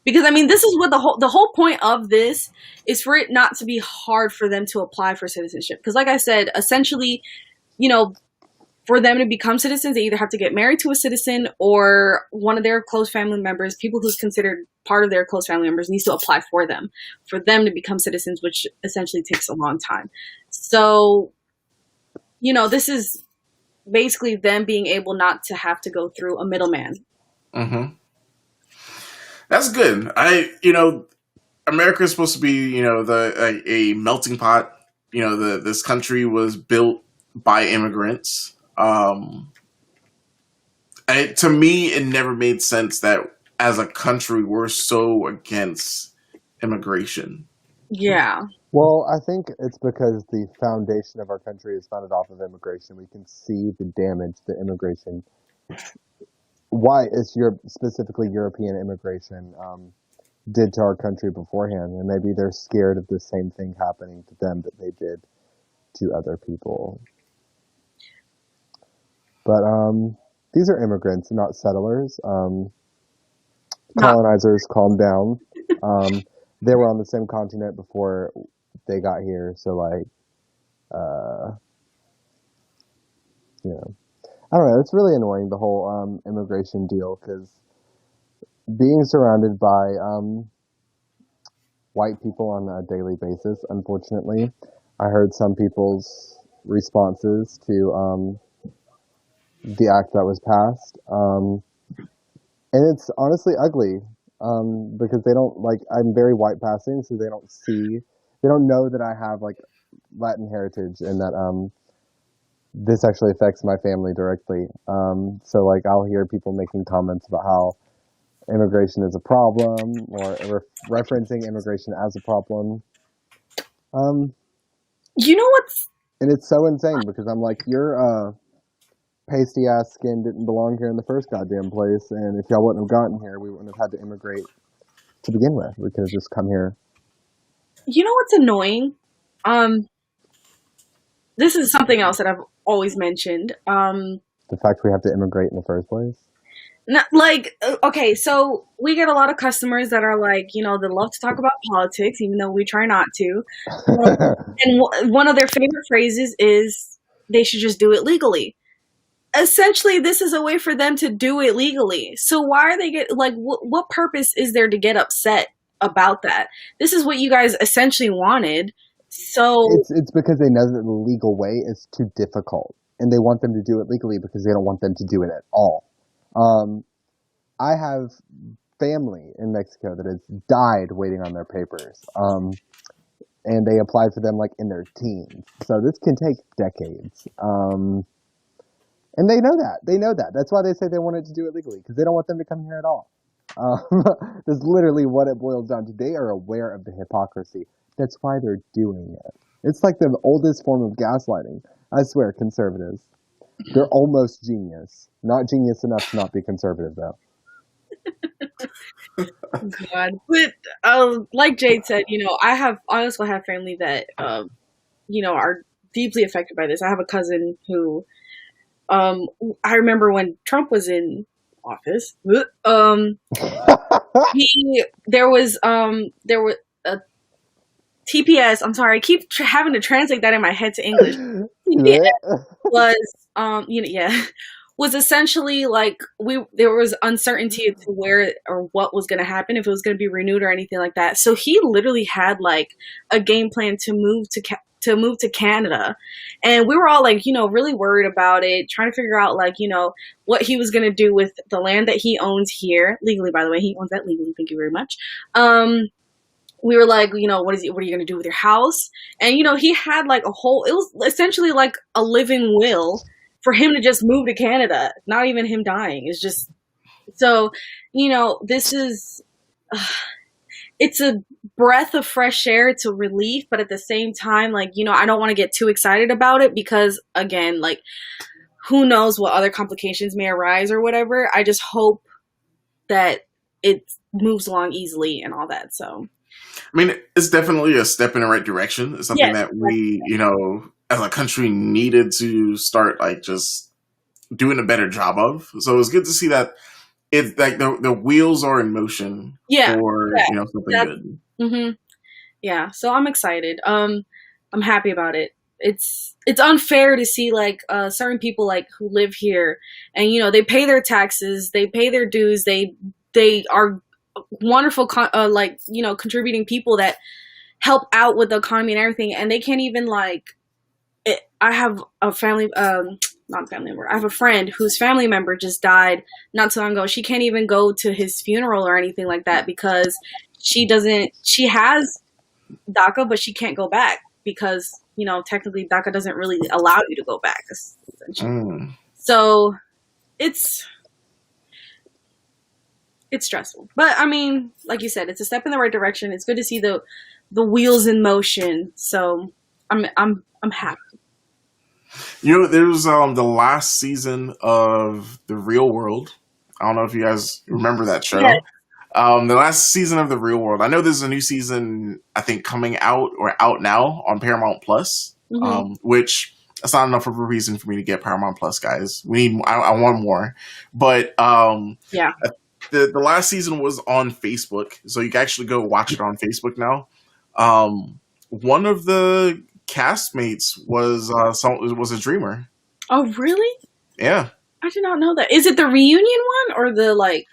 this is what the whole point of this is, for it not to be hard for them to apply for citizenship. Because like I said, essentially, for them to become citizens, they either have to get married to a citizen, or one of their close family members, people who's considered part of their close family members, needs to apply for them to become citizens, which essentially takes a long time. So, this is basically them being able not to have to go through a middleman. Mm-hmm. That's good. America is supposed to be, a melting pot. This country was built by immigrants. To me, it never made sense that as a country we're so against immigration. Yeah. Well, I think it's because the foundation of our country is founded off of immigration. We can see the damage that immigration, why it's specifically European immigration, did to our country beforehand, and maybe they're scared of the same thing happening to them that they did to other people. But these are immigrants, not settlers. Colonizers, calm down. They were on the same continent before they got here, so I don't know. It's really annoying, the whole immigration deal, because being surrounded by white people on a daily basis, unfortunately, I heard some people's responses to the act that was passed, and it's honestly ugly, because they don't, I'm very white passing, so they don't know that I have Latin heritage, and that this actually affects my family directly. So I'll hear people making comments about how immigration is a problem, or referencing immigration as a problem. You know what's... And it's so insane, because I'm like, your pasty ass skin didn't belong here in the first goddamn place, and if y'all wouldn't have gotten here, we wouldn't have had to immigrate to begin with. We could have just come here. You know what's annoying? This is something else that I've always mentioned. The fact we have to immigrate in the first place? Okay, so we get a lot of customers that are they love to talk about politics, even though we try not to. And one of their favorite phrases is, they should just do it legally. Essentially, this is a way for them to do it legally. So why are they what purpose is there to get upset about that? This is what you guys essentially wanted. So It's because they know that the legal way is too difficult, and they want them to do it legally because they don't want them to do it at all. Um, I have family in Mexico that has died waiting on their papers, and they applied for them like in their teens. So this can take decades, and they know that. They know that. That's why they say they wanted to do it legally, because they don't want them to come here at all. That's literally what it boils down to. They are aware of the hypocrisy. That's why they're doing it. It's like the oldest form of gaslighting. I swear, conservatives. They're almost genius. Not genius enough to not be conservative, though. God, but like Jade said, I also have family that are deeply affected by this. I have a cousin who, I remember when Trump was in office, there was a TPS. I'm sorry, I keep having to translate that in my head to English. TPS was, was essentially like there was uncertainty as to where or what was going to happen, if it was going to be renewed or anything like that. So he literally had like a game plan to move to Canada, and we were all like, really worried about it, trying to figure out like, what he was going to do with the land that he owns here legally. By the way, he owns that legally. Thank you very much. We were like, what are you going to do with your house? And, he had like it was essentially like a living will for him to just move to Canada, not even him dying. It's just, so, this is, it's a breath of fresh air. It's a relief, but at the same time, like, I don't want to get too excited about it because, again, like, who knows what other complications may arise or whatever. I just hope that it moves along easily and all that, so. I mean, it's definitely a step in the right direction. It's something that we, as a country needed to start like just doing a better job of. So it's good to see that it's like the wheels are in motion for something good. Mm-hmm. Yeah, so I'm excited. I'm happy about it. It's unfair to see like certain people like who live here and they pay their taxes, they pay their dues, they are wonderful contributing people that help out with the economy and everything, and they can't even like I have a family not family member. I have a friend whose family member just died not so long ago. She can't even go to his funeral or anything like that because she has DACA, but she can't go back because, technically DACA doesn't really allow you to go back. So it's stressful. But I mean, like you said, it's a step in the right direction. It's good to see the wheels in motion. So I'm happy. There's the last season of The Real World. I don't know if you guys remember that show. Yeah. The last season of The Real World. I know there's a new season, I think, coming out or out now on Paramount Plus, which that's not enough of a reason for me to get Paramount Plus, guys. I want more. But the last season was on Facebook, so you can actually go watch it on Facebook now. One of the castmates was a dreamer. Oh, really? Yeah. I did not know that. Is it the reunion one or the like?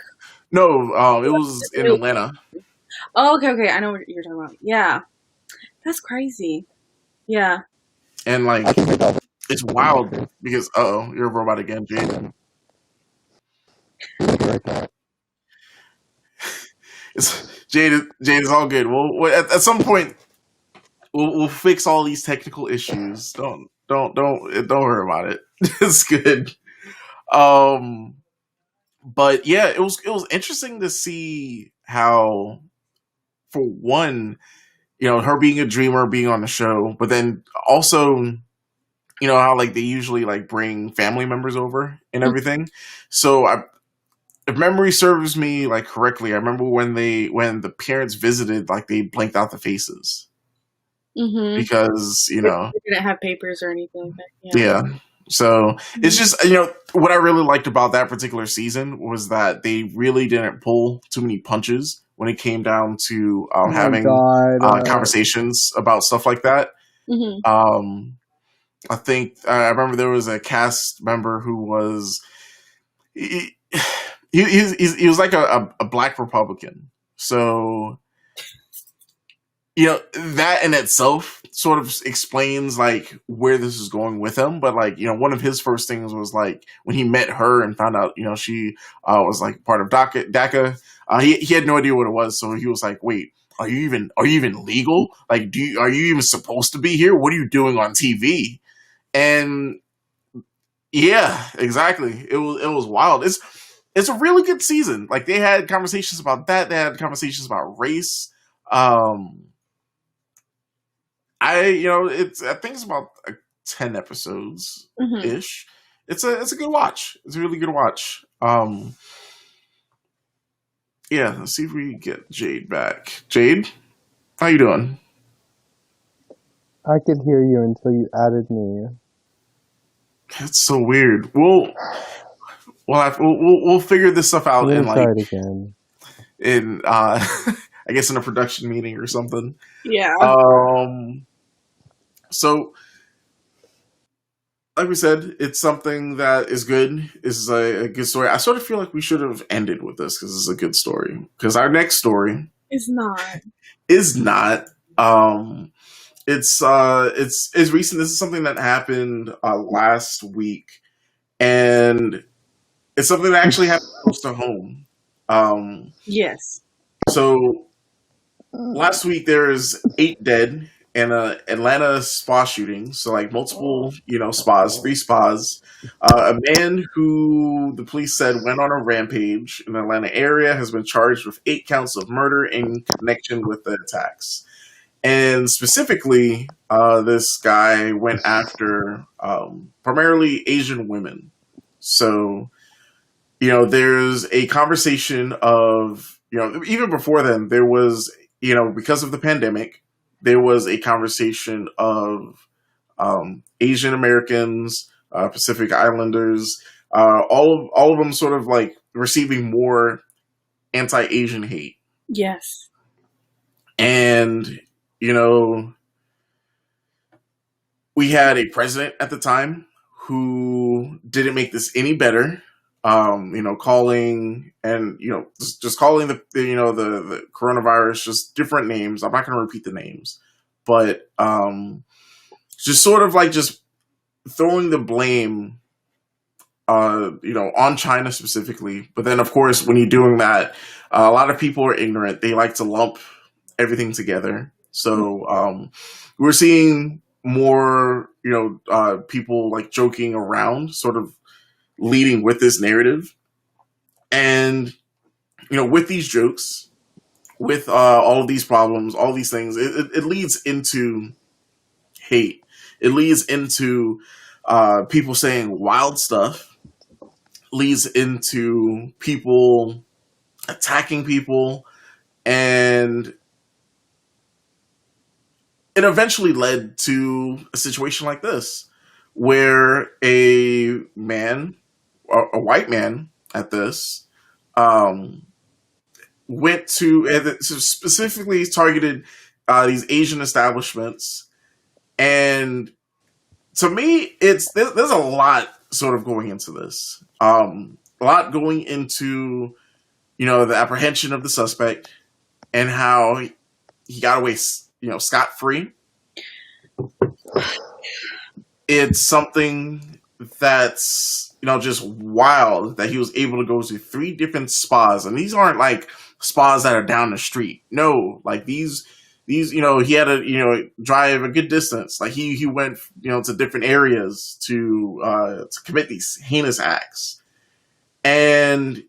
No, it was in Atlanta. Oh, okay. I know what you're talking about. Yeah, that's crazy. Yeah. And like, it's wild because you're a robot again, Jade. Jade is all good. Well, at some point, we'll fix all these technical issues. Don't worry about it. It's good. But yeah, it was interesting to see how, for one, her being a dreamer, being on the show, but then also, how like they usually like bring family members over and everything. So if memory serves me like correctly, I remember when the parents visited, like they blanked out the faces because they didn't have papers or anything. Yeah. So it's just what I really liked about that particular season was that they really didn't pull too many punches when it came down to having conversations about stuff like that. I think I remember there was a cast member who was. He was like a black Republican. So, that in itself sort of explains like where this is going with him, but like, one of his first things was like when he met her and found out, she was like part of DACA. He had no idea what it was, so he was like, "Wait, are you even legal? Like, are you even supposed to be here? What are you doing on TV?" And yeah, exactly. It was wild. It's a really good season. Like they had conversations about that. They had conversations about race. I think it's about 10 episodes Mhm. ish. It's a good watch. It's a really good watch. Yeah, let's see if we get Jade back. Jade, how you doing? I could hear you until you added me. That's so weird. We'll figure this stuff out I'm in gonna try like it again. in I guess in a production meeting or something. Yeah. So like we said, it's something that is good. Is a good story. I sort of feel like we should have ended with this because it's a good story. Because our next story It's not. is not. It's recent. This is something that happened last week, and it's something that actually happened close to home. Yes. So last week there is 8 dead in a Atlanta spa shooting. So like multiple, spas, 3 spas. A man who the police said went on a rampage in the Atlanta area has been charged with 8 counts of murder in connection with the attacks. And specifically, this guy went after primarily Asian women. So, there's a conversation of, even before then, there was, because of the pandemic, there was a conversation of Asian Americans, Pacific Islanders, all of them sort of like receiving more anti-Asian hate. Yes. And, we had a president at the time who didn't make this any better. Calling and just calling the coronavirus just different names. I'm not going to repeat the names, but just sort of like just throwing the blame, on China specifically. But then, of course, when you're doing that, a lot of people are ignorant. They like to lump everything together. So we're seeing more, people like joking around, sort of leading with this narrative. And, with these jokes, with all of these problems, all these things, it leads into hate. It leads into people saying wild stuff, leads into people attacking people, and it eventually led to a situation like this, where a man, a white man at this, um, went to, and it specifically targeted these Asian establishments. And to me, there's a lot sort of going into this. A lot going into, the apprehension of the suspect and how he got away, scot free. It's something that's, just wild that he was able to go to 3 different spas. And these aren't like spas that are down the street. No, like these, he had to, drive a good distance. Like he went, to different areas to commit these heinous acts. And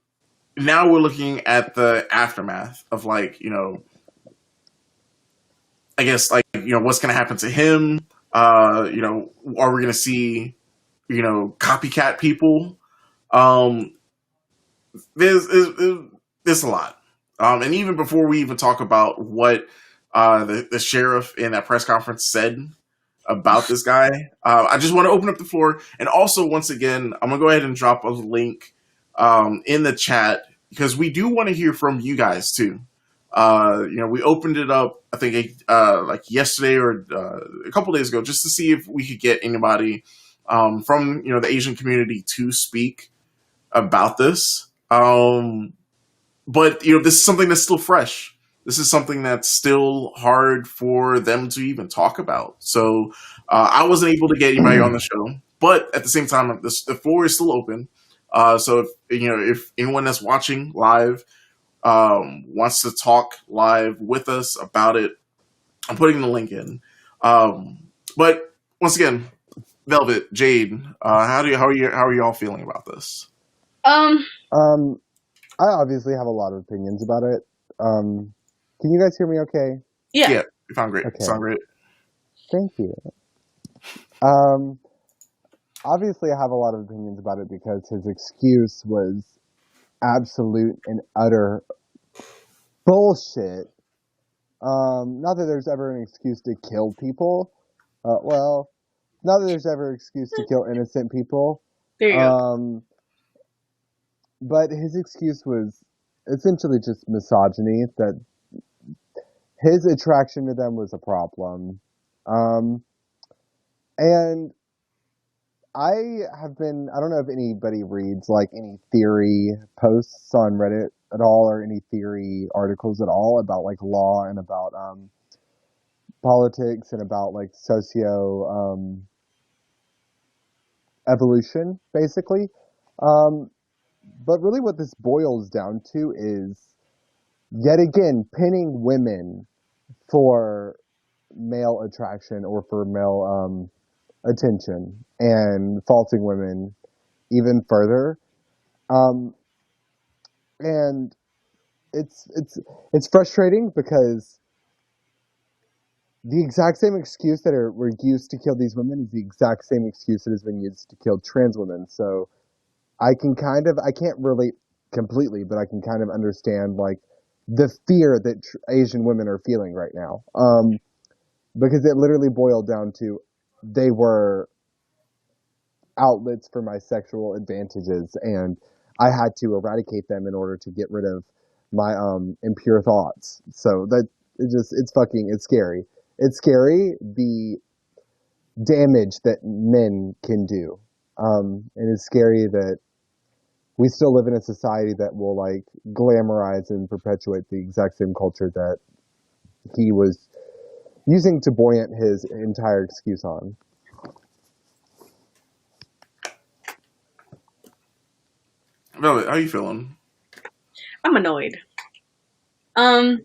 now we're looking at the aftermath of like, I guess like, what's going to happen to him? Are we going to see, copycat people? There's a lot. And even before we even talk about what the sheriff in that press conference said about this guy, I just want to open up the floor. And also, once again, I'm going to go ahead and drop a link in the chat because we do want to hear from you guys too. We opened it up, I think, like yesterday or a couple days ago, just to see if we could get anybody from the Asian community to speak about this. But this is something that's still fresh. this is something that's still hard for them to even talk about. So I wasn't able to get anybody on the show, but at the same time, the floor is still open. So if anyone that's watching live wants to talk live with us about it, I'm putting the link in. But once again, Velvet, Jade, how are y'all feeling about this? Um, I obviously have a lot of opinions about it. Can you guys hear me okay? yeah. Yeah, you sound great. Okay. Sound great. Thank you. Um, obviously I have a lot of opinions about it because his excuse was absolute and utter bullshit. Not that there's ever an excuse to kill people. Well, not that there's ever an excuse to kill innocent people. There you go. But his excuse was essentially just misogyny, that his attraction to them was a problem. And I don't know if anybody reads like any theory posts on Reddit at all, or any theory articles at all about like law and about politics and about like socio evolution, basically. But really what this boils down to is, yet again, pinning women for male attraction or for male attention, and faulting women even further. And it's frustrating because the exact same excuse that were used to kill these women is the exact same excuse that has been used to kill trans women. So I can't relate completely, but I can kind of understand like the fear that Asian women are feeling right now. Because it literally boiled down to, they were outlets for my sexual advantages, and I had to eradicate them in order to get rid of my impure thoughts. So it's scary. It's scary the damage that men can do. And it's scary that we still live in a society that will like glamorize and perpetuate the exact same culture that he was using to buoyant his entire excuse on. Velvet, how you feeling? I'm annoyed. Um,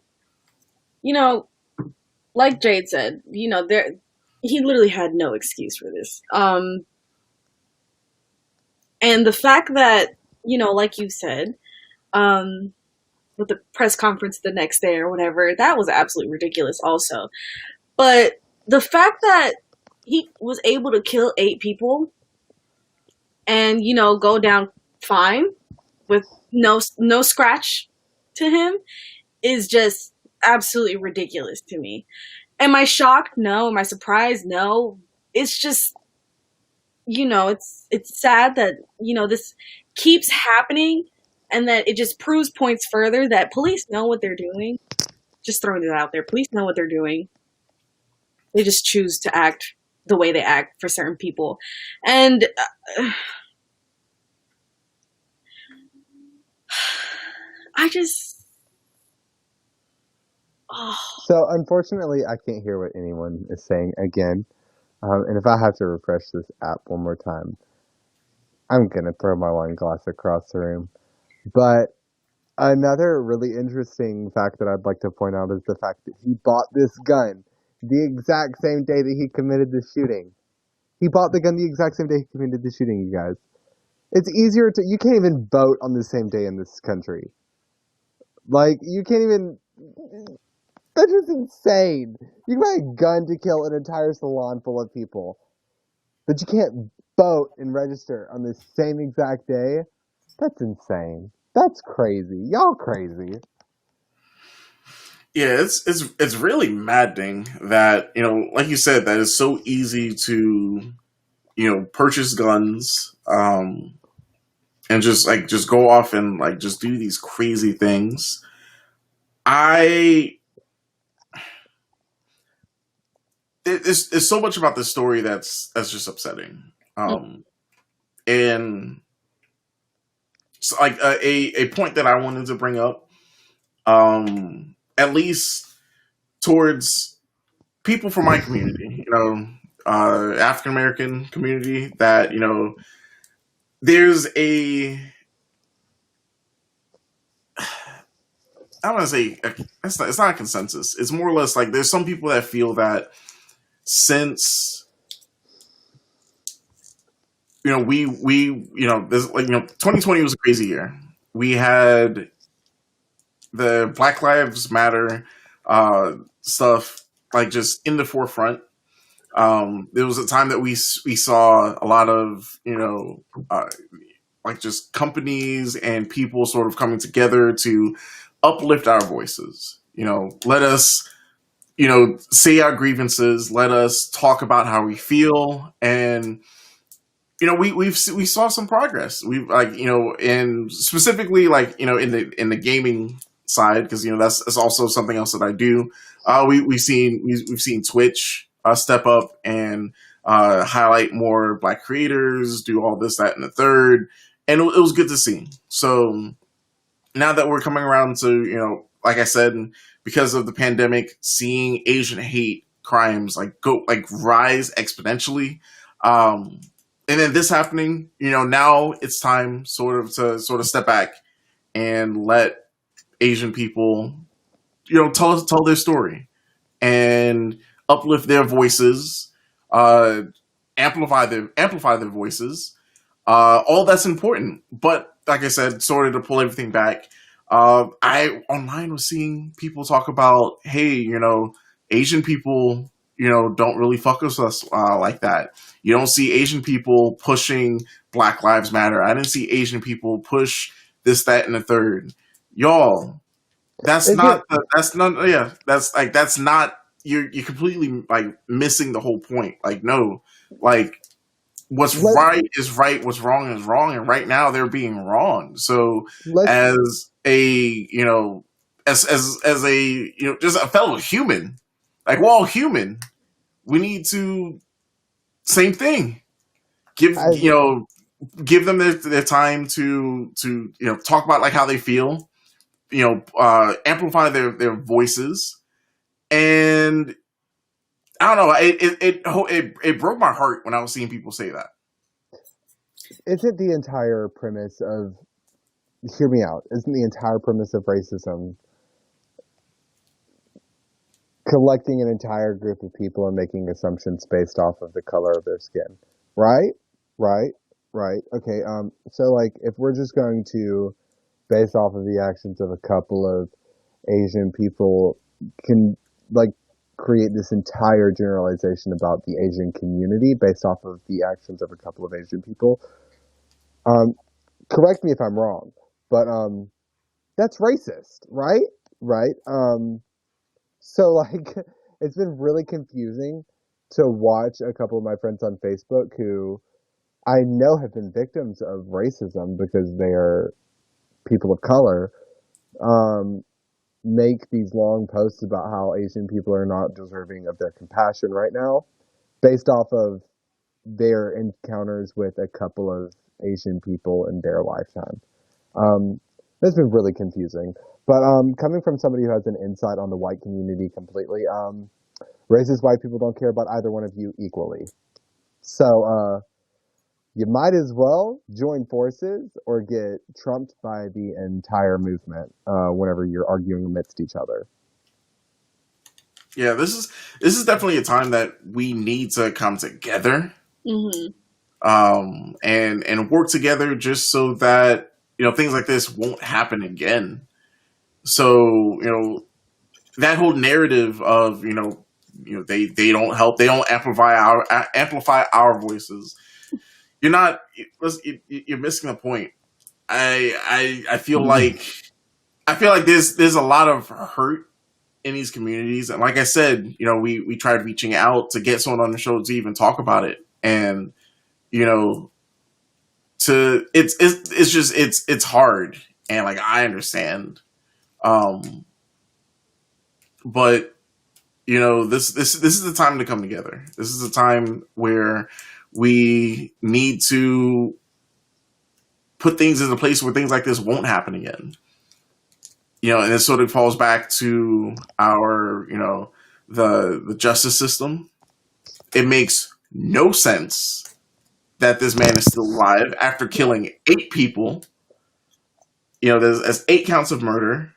you know, like Jade said, he literally had no excuse for this. And the fact that, like you said, with the press conference the next day or whatever, that was absolutely ridiculous also. But the fact that he was able to kill 8 people and, go down fine with no scratch to him is just absolutely ridiculous to me. Am I shocked? No. Am I surprised? No. It's just, it's sad that, this keeps happening, and that it just proves points further that police know what they're doing. Just throwing it out there. Police know what they're doing. They just choose to act the way they act for certain people. And I just... Oh. So unfortunately, I can't hear what anyone is saying again. And if I have to refresh this app one more time, I'm going to throw my wine glass across the room. But another really interesting fact that I'd like to point out is the fact that he bought this gun the exact same day that he committed the shooting. He bought the gun the exact same day he committed the shooting, you guys. It's easier to... You can't even vote on the same day in this country. Like, you can't even... That's just insane. You can buy a gun to kill an entire salon full of people, but you can't vote and register on the same exact day? That's insane. That's crazy. Y'all crazy. Yeah, it's really maddening that, like you said, that it's so easy to, purchase guns, and just go off and like just do these crazy things. It's so much about this story that's just upsetting. And so, like a point that I wanted to bring up, at least towards people from my community, African American community, that there's a I don't want to say it's not a consensus. It's more or less like there's some people that feel that since this 2020 was a crazy year. We had the Black Lives Matter stuff like just in the forefront. There was a time that we saw a lot of like just companies and people sort of coming together to uplift our voices. Let us say our grievances. Let us talk about how we feel, and we saw some progress. We've and specifically in the gaming side, because that's also something else that I do. We've seen Twitch step up and highlight more Black creators, do all this, that, and the third, and it was good to see. So now that we're coming around to like I said, because of the pandemic, seeing Asian hate crimes rise exponentially. And then this happening, now it's time to step back and let Asian people, tell their story and uplift their voices, amplify their voices. All that's important. But like I said, sort of to pull everything back, I online was seeing people talk about, hey, Asian people, don't really fuck with us like that. You don't see Asian people pushing Black Lives Matter. I didn't see Asian people push this, that, and the third. Y'all, that's not. You're completely missing the whole point. No, what's right is right, what's wrong is wrong, and right now they're being wrong. So as a as a just a fellow human, we're all human. We need to same thing. Give them their time to talk about how they feel. Amplify their voices, and I don't know. It broke my heart when I was seeing people say that. Isn't the entire premise of, hear me out, isn't the entire premise of racism collecting an entire group of people and making assumptions based off of the color of their skin? Right? Okay, so if we're just going to base off of the actions of a couple of Asian people, can create this entire generalization about the Asian community based off of the actions of a couple of Asian people. Correct me if I'm wrong, but that's racist, right? Right? So it's been really confusing to watch a couple of my friends on Facebook who I know have been victims of racism because they are people of color, make these long posts about how Asian people are not deserving of their compassion right now, based off of their encounters with a couple of Asian people in their lifetime. That's been really confusing. But coming from somebody who has an insight on the white community completely, racist white people don't care about either one of you equally. So you might as well join forces or get trumped by the entire movement whenever you're arguing amidst each other. Yeah, this is definitely a time that we need to come together, and work together just so that things like this won't happen again. So that whole narrative of they don't help, they don't amplify our voices. You're missing the point. I feel like there's a lot of hurt in these communities, and like I said, we tried reaching out to get someone on the show to even talk about it, and it's hard, and I understand, but this is the time to come together. This is the time where we need to put things in a place where things like this won't happen again. and it sort of falls back to our, the justice system. It makes no sense that this man is still alive after killing 8 people. There's 8 counts of murder.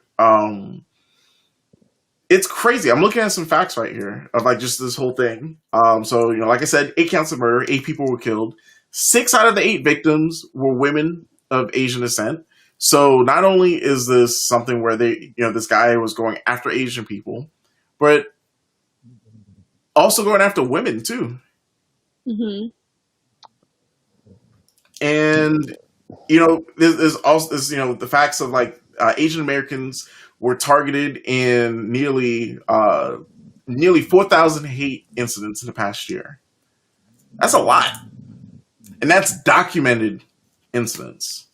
It's crazy. I'm looking at some facts right here of like just this whole thing. So like I said, 8 counts of murder, 8 people were killed. 6 out of the 8 victims were women of Asian descent. So not only is this something where this guy was going after Asian people, but also going after women too. Mm-hmm. And there's also this, the facts of like Asian Americans were targeted in nearly 4,000 hate incidents in the past year. That's a lot, and that's documented incidents.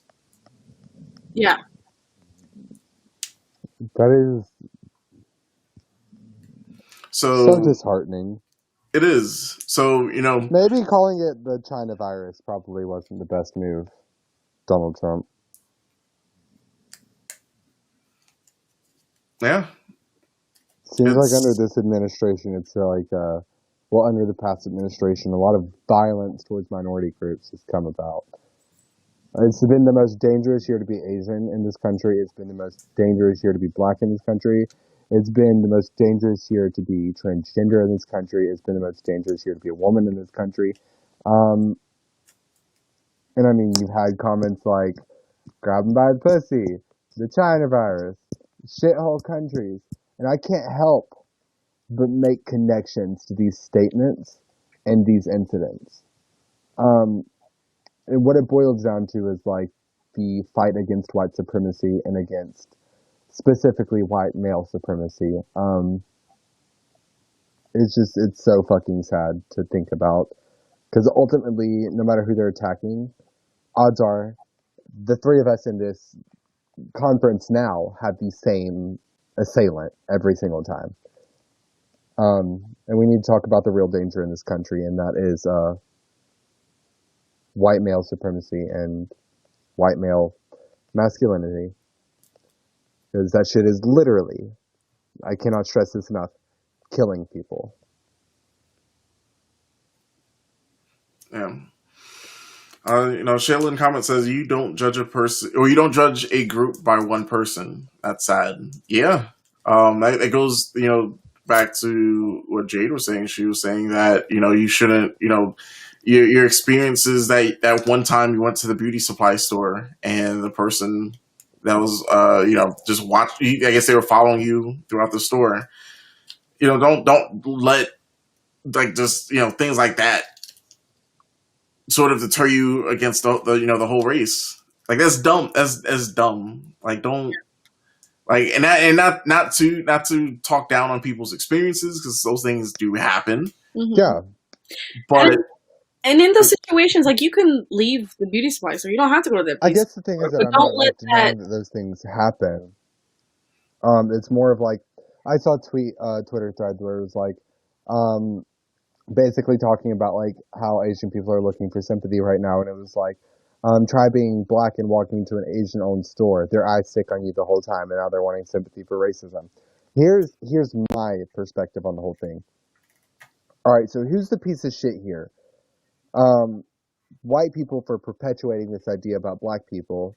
Yeah, That is so disheartening. It is. So maybe calling it the China virus probably wasn't the best move, Donald Trump. Yeah. Seems like under this administration, it's like, under the past administration, a lot of violence towards minority groups has come about. It's been the most dangerous year to be Asian in this country. It's been the most dangerous year to be Black in this country. It's been the most dangerous year to be transgender in this country. It's been the most dangerous year to be a woman in this country. And I mean, you've had comments like, grab them by the pussy, the China virus, shithole countries. And I can't help but make connections to these statements and these incidents. And what it boils down to is like the fight against white supremacy and against specifically white male supremacy. It's so fucking sad to think about, because ultimately, no matter who they're attacking, odds are the 3 of us in this conference now have the same assailant every single time. And we need to talk about the real danger in this country, and that is white male supremacy and white male masculinity. Because that shit is literally, I cannot stress this enough, killing people. Yeah. Shaylin comment says you don't judge a person, or you don't judge a group by one person. That's sad. Yeah. That goes, back to what Jade was saying. She was saying that, you shouldn't, your experiences that one time you went to the beauty supply store and the person that was, just I guess they were following you throughout the store. Don't let like just, things like that sort of deter you against the whole race. Like that's dumb. That's dumb. Like don't like and not to talk down on people's experiences, because those things do happen. Mm-hmm. Yeah, but and in those situations, like you can leave the beauty supply store. You don't have to go to the. I guess the thing is that I'm not like denying that those things happen. It's more of like I saw a Twitter thread where it was like, basically talking about like how Asian people are looking for sympathy right now, and it was like, try being Black and walking into an Asian-owned store. Their eyes stick on you the whole time, and now they're wanting sympathy for racism. Here's my perspective on the whole thing. All right, so who's the piece of shit here? White people for perpetuating this idea about Black people,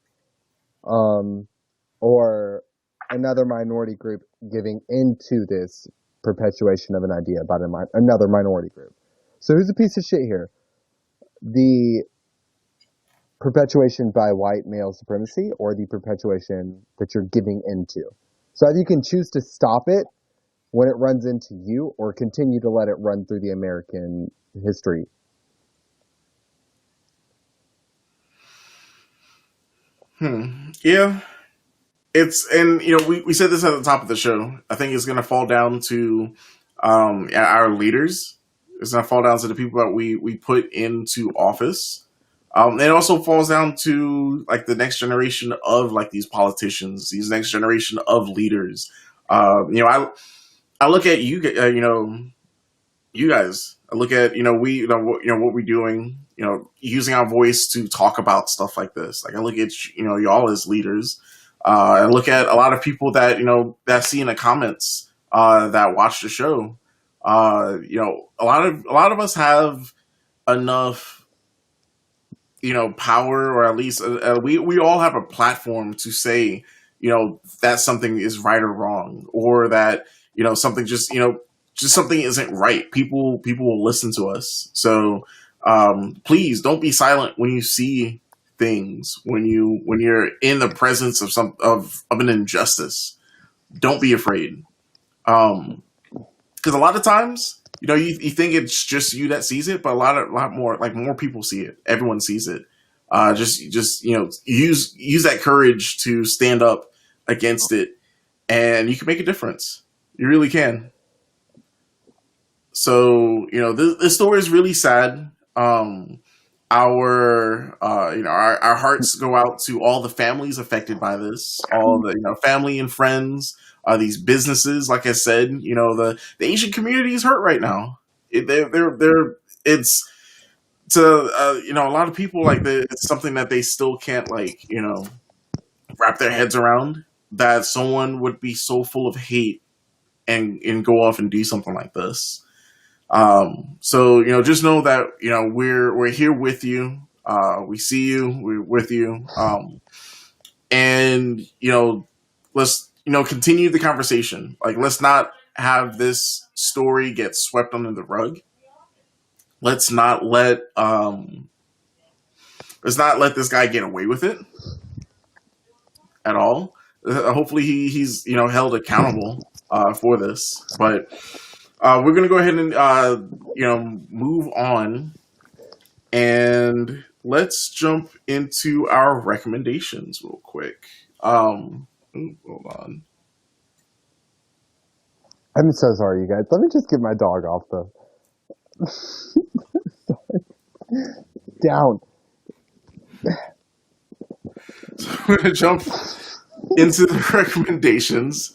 or another minority group giving into this perpetuation of an idea about another minority group. So who's the piece of shit here? The perpetuation by white male supremacy, or the perpetuation that you're giving into? So either you can choose to stop it when it runs into you, or continue to let it run through the American history. Yeah. And we said this at the top of the show. I think it's going to fall down to our leaders. It's going to fall down to the people that we put into office. It also falls down to like the next generation of like these politicians, these next generation of leaders. I look at you, you guys. I look at what we're doing. Using our voice to talk about stuff like this. Like I look at y'all as leaders. I look at a lot of people that that see in the comments that watch the show. A lot of us have enough power, or at least we all have a platform to say that something is right or wrong, or that something just something isn't right. People will listen to us. So please don't be silent when you see things, when you're in the presence of an injustice. Don't be afraid, because a lot of times you think it's just you that sees it, but a lot more, like, more people see it. Everyone sees it. Just use that courage to stand up against it, and you can make a difference. You really can. So this story is really sad. Our hearts go out to all the families affected by this, all the family and friends, these businesses. Like I said, the Asian community is hurt right now. It's to a lot of people, like, it's something that they still can't, like, wrap their heads around, that someone would be so full of hate and go off and do something like this. So just know that we're here with you. We see you. We're with you. And let's continue the conversation. Like, let's not have this story get swept under the rug. Let's not let this guy get away with it at all. Hopefully he's held accountable for this. But we're gonna go ahead and move on, and let's jump into our recommendations real quick. Hold on. I'm so sorry, you guys. Let me just get my dog off the down. We're gonna jump into the recommendations.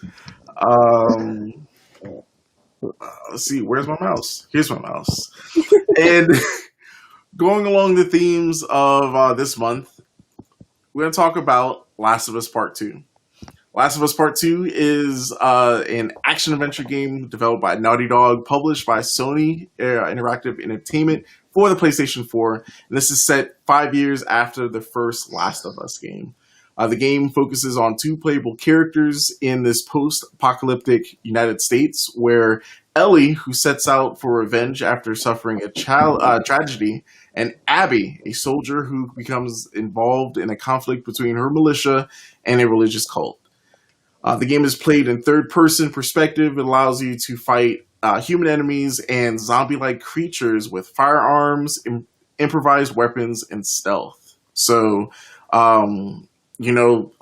Let's see, where's my mouse? Here's my mouse. And going along the themes of this month, we're going to talk about Last of Us Part 2. Last of Us Part 2 is an action-adventure game developed by Naughty Dog, published by Sony Interactive Entertainment for the PlayStation 4. And this is set 5 years after the first Last of Us game. The game focuses on two playable characters in this post-apocalyptic United States, where Ellie, who sets out for revenge after suffering a tragedy, and Abby, a soldier who becomes involved in a conflict between her militia and a religious cult. The game is played in third-person perspective. It allows you to fight human enemies and zombie-like creatures with firearms, improvised weapons, and stealth. So, a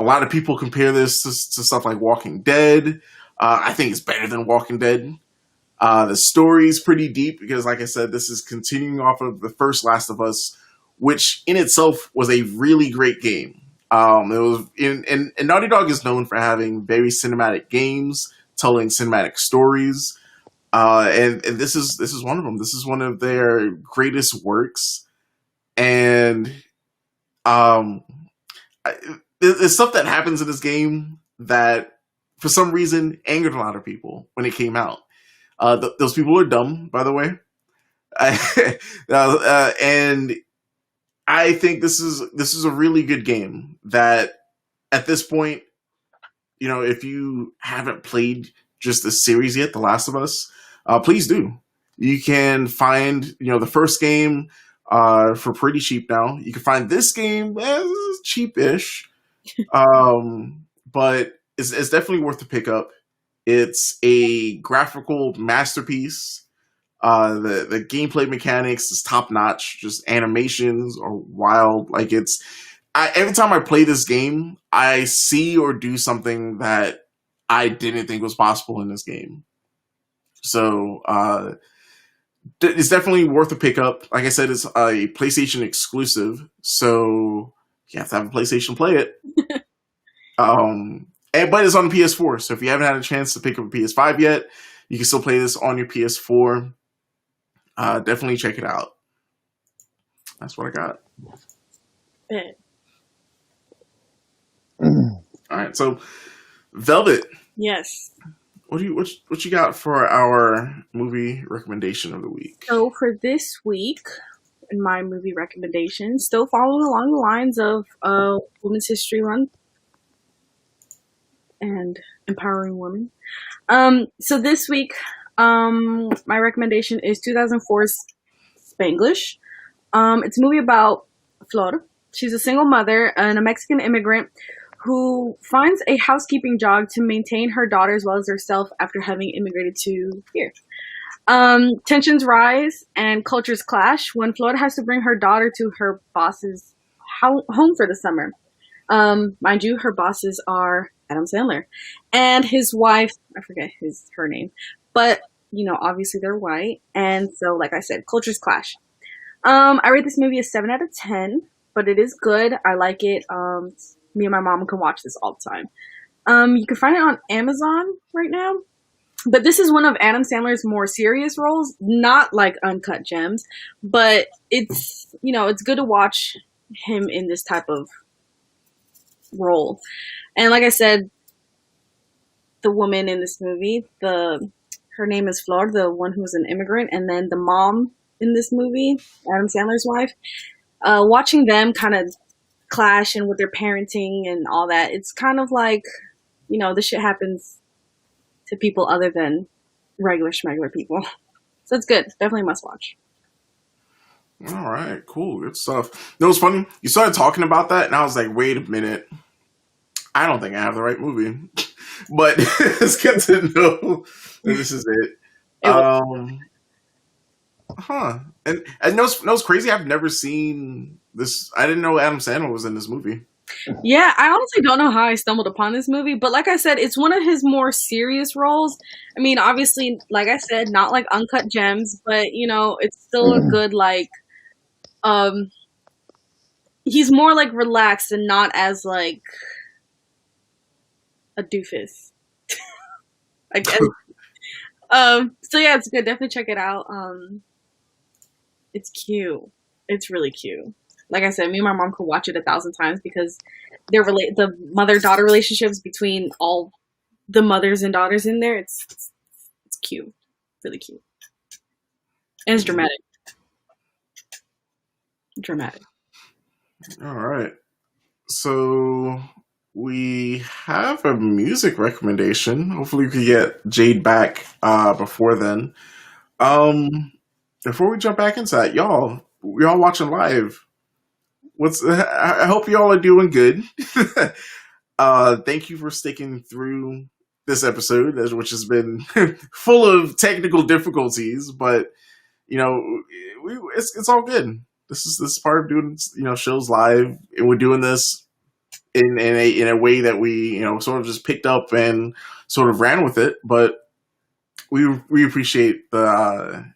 lot of people compare this to stuff like Walking Dead. I think it's better than Walking Dead. The story's pretty deep because, like I said, this is continuing off of the first Last of Us, which in itself was a really great game. It was and Naughty Dog is known for having very cinematic games, telling cinematic stories, and this is one of them. This is one of their greatest works, and there's stuff that happens in this game that, for some reason, angered a lot of people when it came out. Those people are dumb, by the way. And I think this is a really good game that, at this point, if you haven't played just the series yet, The Last of Us, please do. You can find the first game for pretty cheap now. You can find this game cheapish. But it's definitely worth the pickup. It's a graphical masterpiece. The gameplay mechanics is top notch. Just animations are wild. Like, every time I play this game, I see or do something that I didn't think was possible in this game. So it's definitely worth a pickup. Like I said, it's a PlayStation exclusive, so you have to have a PlayStation to play it. But it's on the PS4, so if you haven't had a chance to pick up a PS5 yet, you can still play this on your PS4. Definitely check it out. That's what I got. All right, so Velvet, Yes. what you got for our movie recommendation of the week? So for this week, in my movie recommendation, still following along the lines of Women's History Month and empowering women. So this week, my recommendation is 2004's Spanglish. It's a movie about Flor. She's a single mother and a Mexican immigrant who finds a housekeeping job to maintain her daughter as well as herself after having immigrated to here. Tensions rise and cultures clash when Flor has to bring her daughter to her boss's home for the summer. Mind you, her bosses are Adam Sandler and his wife. I forget her name, but obviously they're white, and so like I said, cultures clash. I rate this movie a 7 out of 10, but it is good. I like it. Me and my mom can watch this all the time. You can find it on Amazon right now. But this is one of Adam Sandler's more serious roles, not like Uncut Gems, but it's good to watch him in this type of role. And like I said, the woman in this movie, her name is Flor, the one who's an immigrant, and then the mom in this movie, Adam Sandler's wife. Watching them kind of clash and with their parenting and all that, it's kind of like, this shit happens to people other than regular schmegular people. So it's good. Definitely must watch. All right, cool, good stuff. It was funny. You started talking about that, and I was like, wait a minute. I don't think I have the right movie. But it's good to know that this is it. And no, it's crazy. I've never seen this. I didn't know Adam Sandler was in this movie. Yeah, I honestly don't know how I stumbled upon this movie, but like I said, it's one of his more serious roles. I mean, obviously, like I said, not like Uncut Gems, but it's still a good he's more like relaxed and not as like a doofus, I guess. So yeah, it's good. Definitely check it out. It's cute. It's really cute. Like I said, me and my mom could watch it 1,000 times because the mother-daughter relationships between all the mothers and daughters in there. It's cute, really cute, and it's dramatic. Dramatic. All right, so we have a music recommendation. Hopefully, we can get Jade back before then. Before we jump back into that, y'all watching live. I hope y'all are doing good. Thank you for sticking through this episode, which has been full of technical difficulties, but it's all good. This is part of doing shows live, and we're doing this in a way that we sort of just picked up and sort of ran with it. But we appreciate the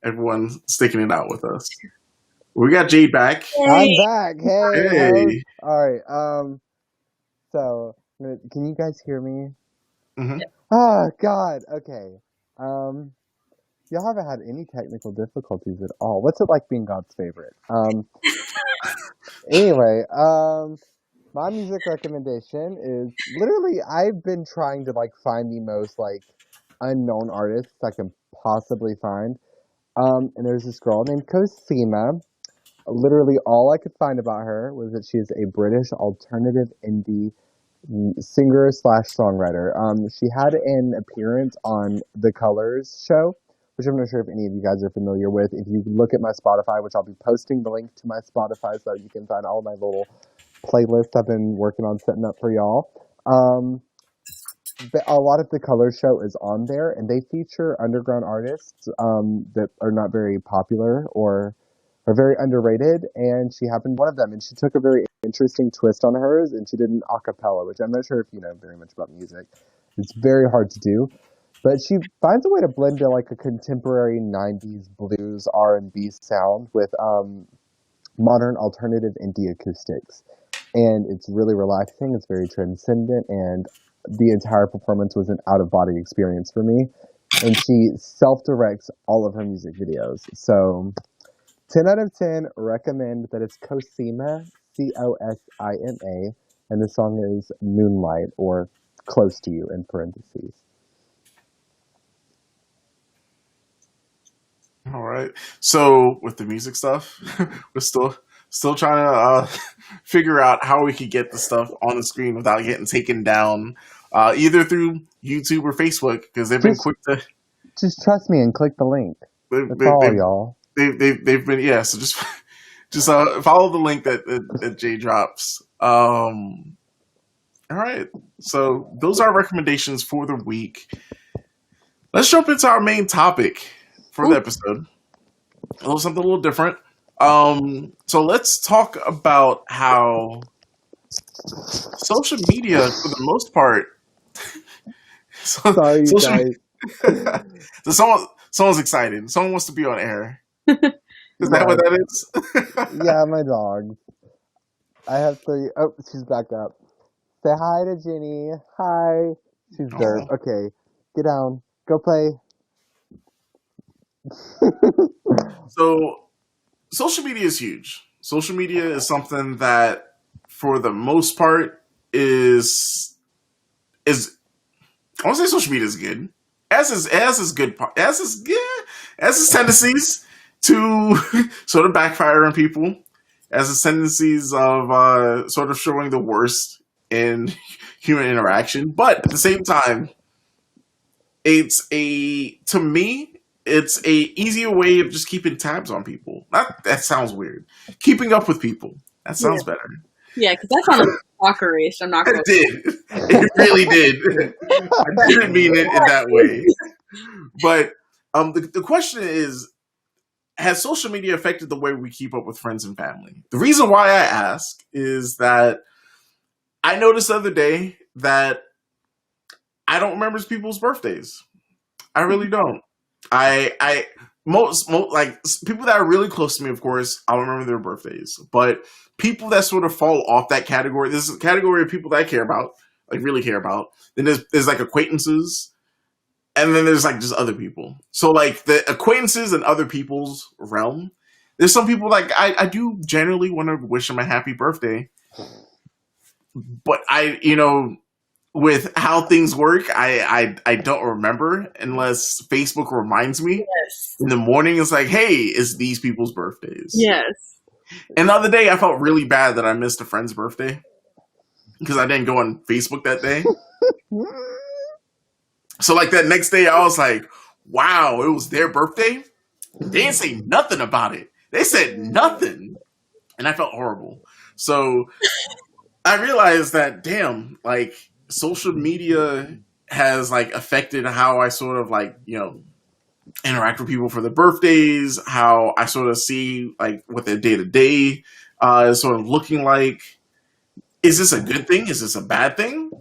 everyone sticking it out with us. We got Jade back. I'm back. Hey. All right. So can you guys hear me? Mm-hmm. Oh God. Okay. Y'all haven't had any technical difficulties at all. What's it like being God's favorite? Anyway, my music recommendation is literally I've been trying to find the most unknown artists I can possibly find. And there's this girl named Cosima. Literally all I could find about her was that she is a British alternative indie singer / songwriter. She had an appearance on The Colors show, which I'm not sure if any of you guys are familiar with. If you look at my Spotify, which I'll be posting the link to my Spotify so you can find all my little playlists I've been working on setting up for y'all. But a lot of The Colors show is on there, and they feature underground artists that are not very popular or are very underrated, and she happened one of them, and she took a very interesting twist on hers, and she did an a cappella, which I'm not sure if you know very much about music. It's very hard to do, but she finds a way to blend a contemporary 90s blues R&B sound with modern alternative indie acoustics, and it's really relaxing. It's very transcendent, and the entire performance was an out-of-body experience for me, and she self-directs all of her music videos, so 10 out of 10, recommend that it's Cosima, Cosima. and the song is Moonlight, or Close to You in parentheses. All right. So with the music stuff, we're still trying to figure out how we could get the stuff on the screen without getting taken down, either through YouTube or Facebook, because they've been Just, quick to just trust me and click the link. they, That's they, all, they've y'all. they've been, yeah. So just follow the link that Jay drops. All right. So those are recommendations for the week. Let's jump into our main topic for the episode. Something a little different. So let's talk about how social media, for the most part, Sorry, you social. guys. So someone's excited. Someone wants to be on air. Is that Yeah, what that is? yeah, my dog. I have 3. Oh, she's back up. Say hi to Ginny. Hi. She's dirt. Oh. Okay, get down. Go play. So social media is huge. Social media is something that, for the most part, is I want to say social media is good. As is good as its tendencies to sort of backfire on people, as its tendencies of sort of showing the worst in human interaction. But at the same time, to me, it's a easier way of just keeping tabs on people. Not that sounds weird. Keeping up with people. That sounds better. Yeah, because that sounded fuckery, so I'm not going It did. It really did. I didn't mean it in that way. But the question is, has social media affected the way we keep up with friends and family? The reason why I ask is that I noticed the other day that I don't remember people's birthdays. I really don't. I most like people that are really close to me, of course, I'll remember their birthdays. But people that sort of fall off that category, this is a category of people that I care about, like really care about. Then there's like acquaintances, and then there's like just other people. So like the acquaintances and other people's realm, there's some people like I do generally want to wish them a happy birthday, but with how things work, I don't remember unless Facebook reminds me Yes. in the morning. It's like, hey, it's these people's birthdays. Yes. And the other day, I felt really bad that I missed a friend's birthday because I didn't go on Facebook that day. So like that next day, I was like, wow, it was their birthday. They didn't say nothing about it. They said nothing, and I felt horrible. So I realized that, damn, like social media has like affected how I sort of like, interact with people for their birthdays, how I sort of see like what their day to day is sort of looking like. Is this a good thing? Is this a bad thing?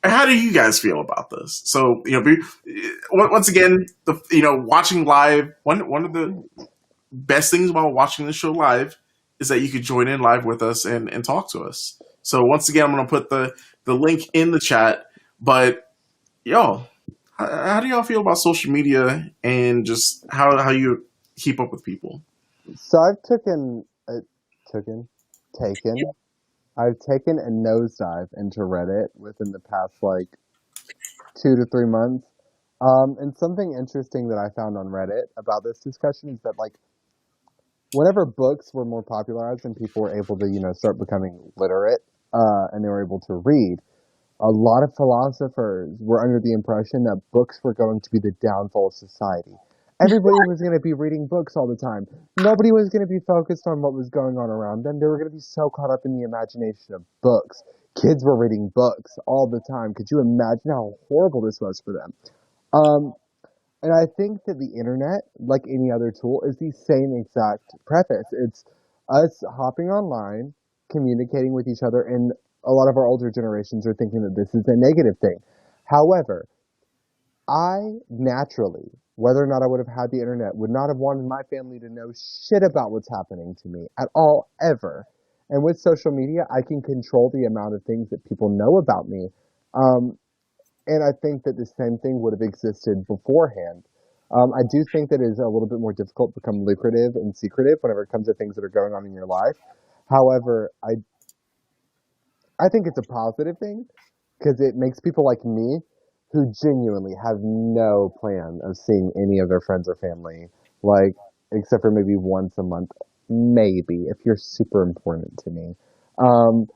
How do you guys feel about this? So, once again, watching live, one of the best things about watching the show live is that you could join in live with us and talk to us. So once again, I'm going to put the link in the chat. But y'all, how do y'all feel about social media and just how you keep up with people? So I've taken a nosedive into Reddit within the past like 2 to 3 months. And something interesting that I found on Reddit about this discussion is that like whenever books were more popularized and people were able to, start becoming literate, and they were able to read, a lot of philosophers were under the impression that books were going to be the downfall of society. Everybody was going to be reading books all the time. Nobody was going to be focused on what was going on around them. They were going to be so caught up in the imagination of books. Kids were reading books all the time. Could you imagine how horrible this was for them? And I think that the internet, like any other tool, is the same exact preface. It's us hopping online, communicating with each other, and a lot of our older generations are thinking that this is a negative thing. However, I naturally, whether or not I would have had the internet, would not have wanted my family to know shit about what's happening to me at all, ever. And with social media, I can control the amount of things that people know about me. And I think that the same thing would have existed beforehand. I do think that it is a little bit more difficult to become lucrative and secretive whenever it comes to things that are going on in your life. However, I think it's a positive thing because it makes people like me who genuinely have no plan of seeing any of their friends or family, like, except for maybe once a month, maybe, if you're super important to me. Um,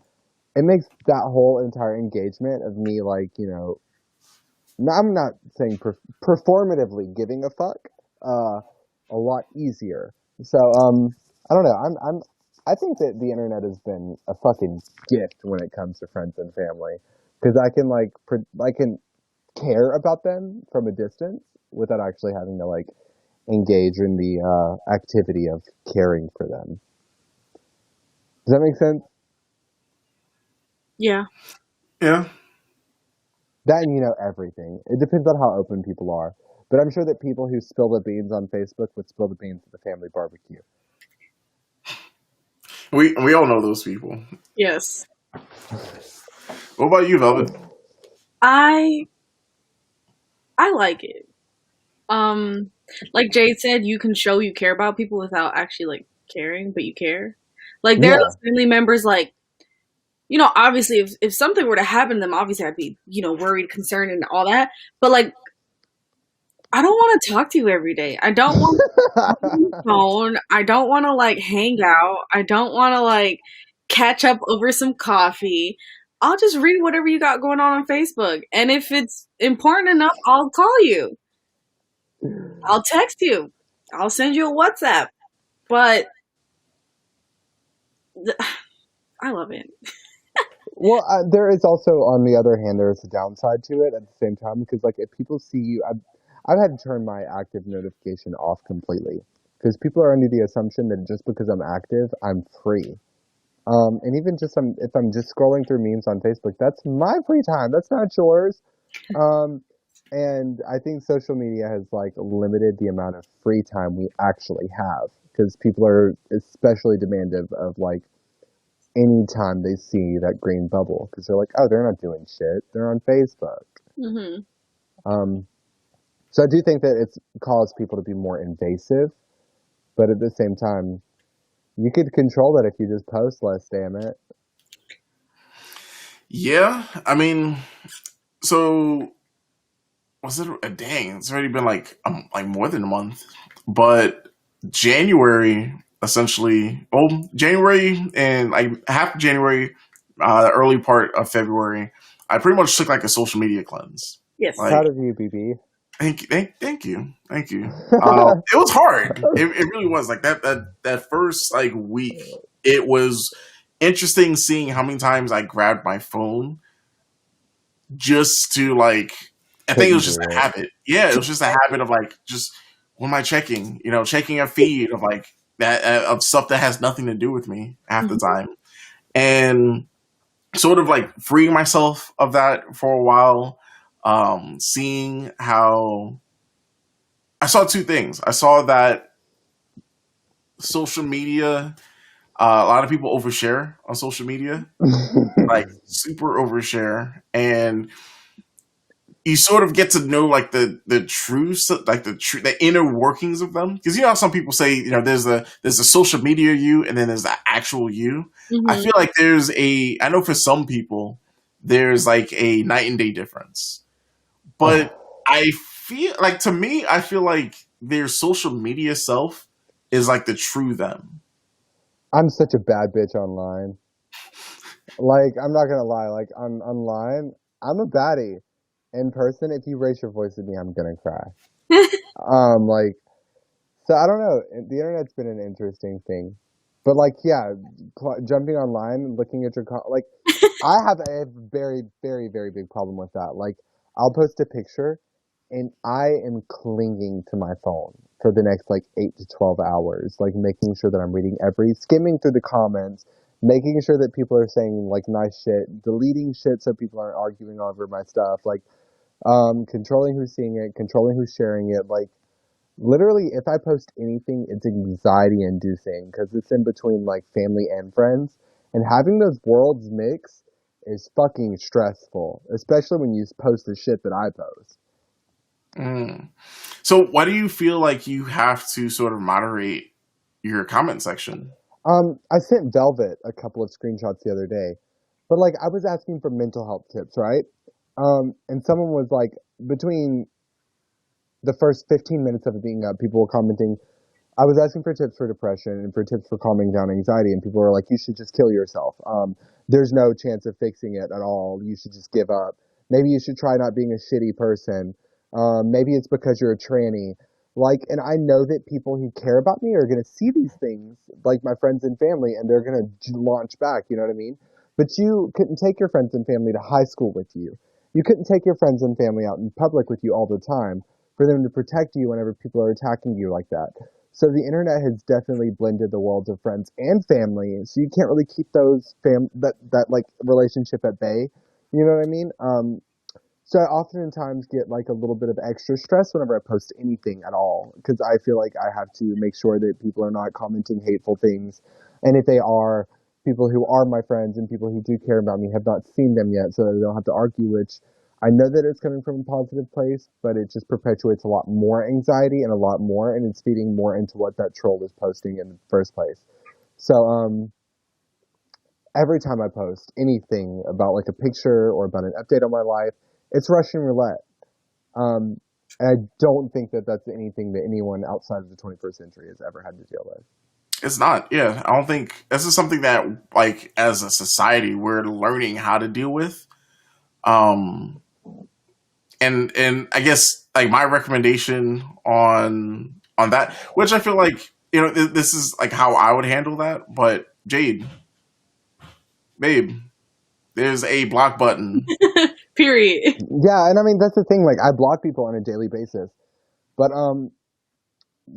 it makes that whole entire engagement of me, like, I'm not saying performatively giving a fuck, a lot easier. So, I don't know. I think that the internet has been a fucking gift when it comes to friends and family because I can I can care about them from a distance without actually having to like engage in the activity of caring for them. Does that make sense? Yeah. Yeah. That and everything. It depends on how open people are. But I'm sure that people who spill the beans on Facebook would spill the beans at the family barbecue. We all know those people. Yes. What about you, Velvet? I like it. Like Jade said, you can show you care about people without actually like caring, but you care. Like there are Yeah. those family members like, obviously if something were to happen to them, obviously I'd be, worried, concerned and all that. But like I don't want to talk to you every day. I don't want to on the phone. I don't want to like hang out. I don't want to like catch up over some coffee. I'll just read whatever you got going on Facebook. And if it's important enough, I'll call you. I'll text you. I'll send you a WhatsApp. But I love it. Well, there is also, on the other hand, there is a downside to it at the same time because, like, if people see you, I've had to turn my active notification off completely because people are under the assumption that just because I'm active, I'm free. And even just if I'm just scrolling through memes on Facebook, that's my free time. That's not yours. Um, and I think social media has like limited the amount of free time we actually have because people are especially demanding of like anytime they see that green bubble because they're like, oh, they're not doing shit. They're on Facebook. Hmm. Um, so I do think that it's caused people to be more invasive, but at the same time, you could control that if you just post less. Damn it. Yeah, I mean, so was it a dang? It's already been like more than a month, but January essentially. Well, January and like half of January, early part of February, I pretty much took like a social media cleanse. Yes. Like, Proud of you, BB. thank you, thank you. It was hard. It really was. Like that first like week, it was interesting seeing how many times I grabbed my phone just to like. I Put think it you was just through a it. habit. Yeah, it was just a habit of like just what am I checking? Checking a feed of like that of stuff that has nothing to do with me half the Hmm. time, and sort of like freeing myself of that for a while. Seeing how I saw two things. I saw that social media, a lot of people overshare on social media, like super overshare, and you sort of get to know like the truths, like the inner workings of them. Because how some people say there's a social media you, and then there's the actual you. I Hmm. feel like I know for some people there's like a night and day difference, but I feel like to me I feel like their social media self is like the true them. I'm such a bad bitch online. Like, I'm not gonna lie. Like, on online, I'm a baddie. In person, if you raise your voice at me, I'm gonna cry. Like, so I don't know. The internet's been an interesting thing, but like, yeah, jumping online and looking at like, I have a very, very, very big problem with that. Like, I'll post a picture, and I am clinging to my phone for the next like 8 to 12 hours, like making sure that I'm reading skimming through the comments, making sure that people are saying like nice shit, deleting shit so people aren't arguing over my stuff, like controlling who's seeing it, controlling who's sharing it, like literally, if I post anything, it's anxiety inducing because it's in between like family and friends. And having those worlds mix is fucking stressful, especially when you post the shit that I post. Mm. So why do you feel like you have to sort of moderate your comment section? I sent Velvet a couple of screenshots the other day. But like I was asking for mental health tips, right? And someone was like, between the first 15 minutes of it being up, people were commenting. I was asking for tips for depression and for tips for calming down anxiety, and people were like, "You should just kill yourself. There's no chance of fixing it at all. You should just give up. Maybe you should try not being a shitty person. Maybe it's because you're a tranny." Like, and I know that people who care about me are gonna see these things, like my friends and family, and they're gonna launch back. You know what I mean? But you couldn't take your friends and family to high school with you. You couldn't take your friends and family out in public with you all the time for them to protect you whenever people are attacking you like that. So the internet has definitely blended the worlds of friends and family. So you can't really keep those that like relationship at bay. You know what I mean? So I oftentimes get like a little bit of extra stress whenever I post anything at all, because I feel like I have to make sure that people are not commenting hateful things, and if they are, people who are my friends and people who do care about me have not seen them yet, so that they don't have to argue. Which I know that it's coming from a positive place, but it just perpetuates a lot more anxiety and a lot more, and it's feeding more into what that troll is posting in the first place. So every time I post anything about like a picture or about an update on my life, it's Russian roulette. And I don't think that that's anything that anyone outside of the 21st century has ever had to deal with. It's not. Yeah, I don't think this is something that, like, as a society, we're learning how to deal with. Um, and I guess like my recommendation on that, which I feel like this is like how I would handle that. But Jade, babe, there's a block button. Period. Yeah, and I mean that's the thing. Like I block people on a daily basis, but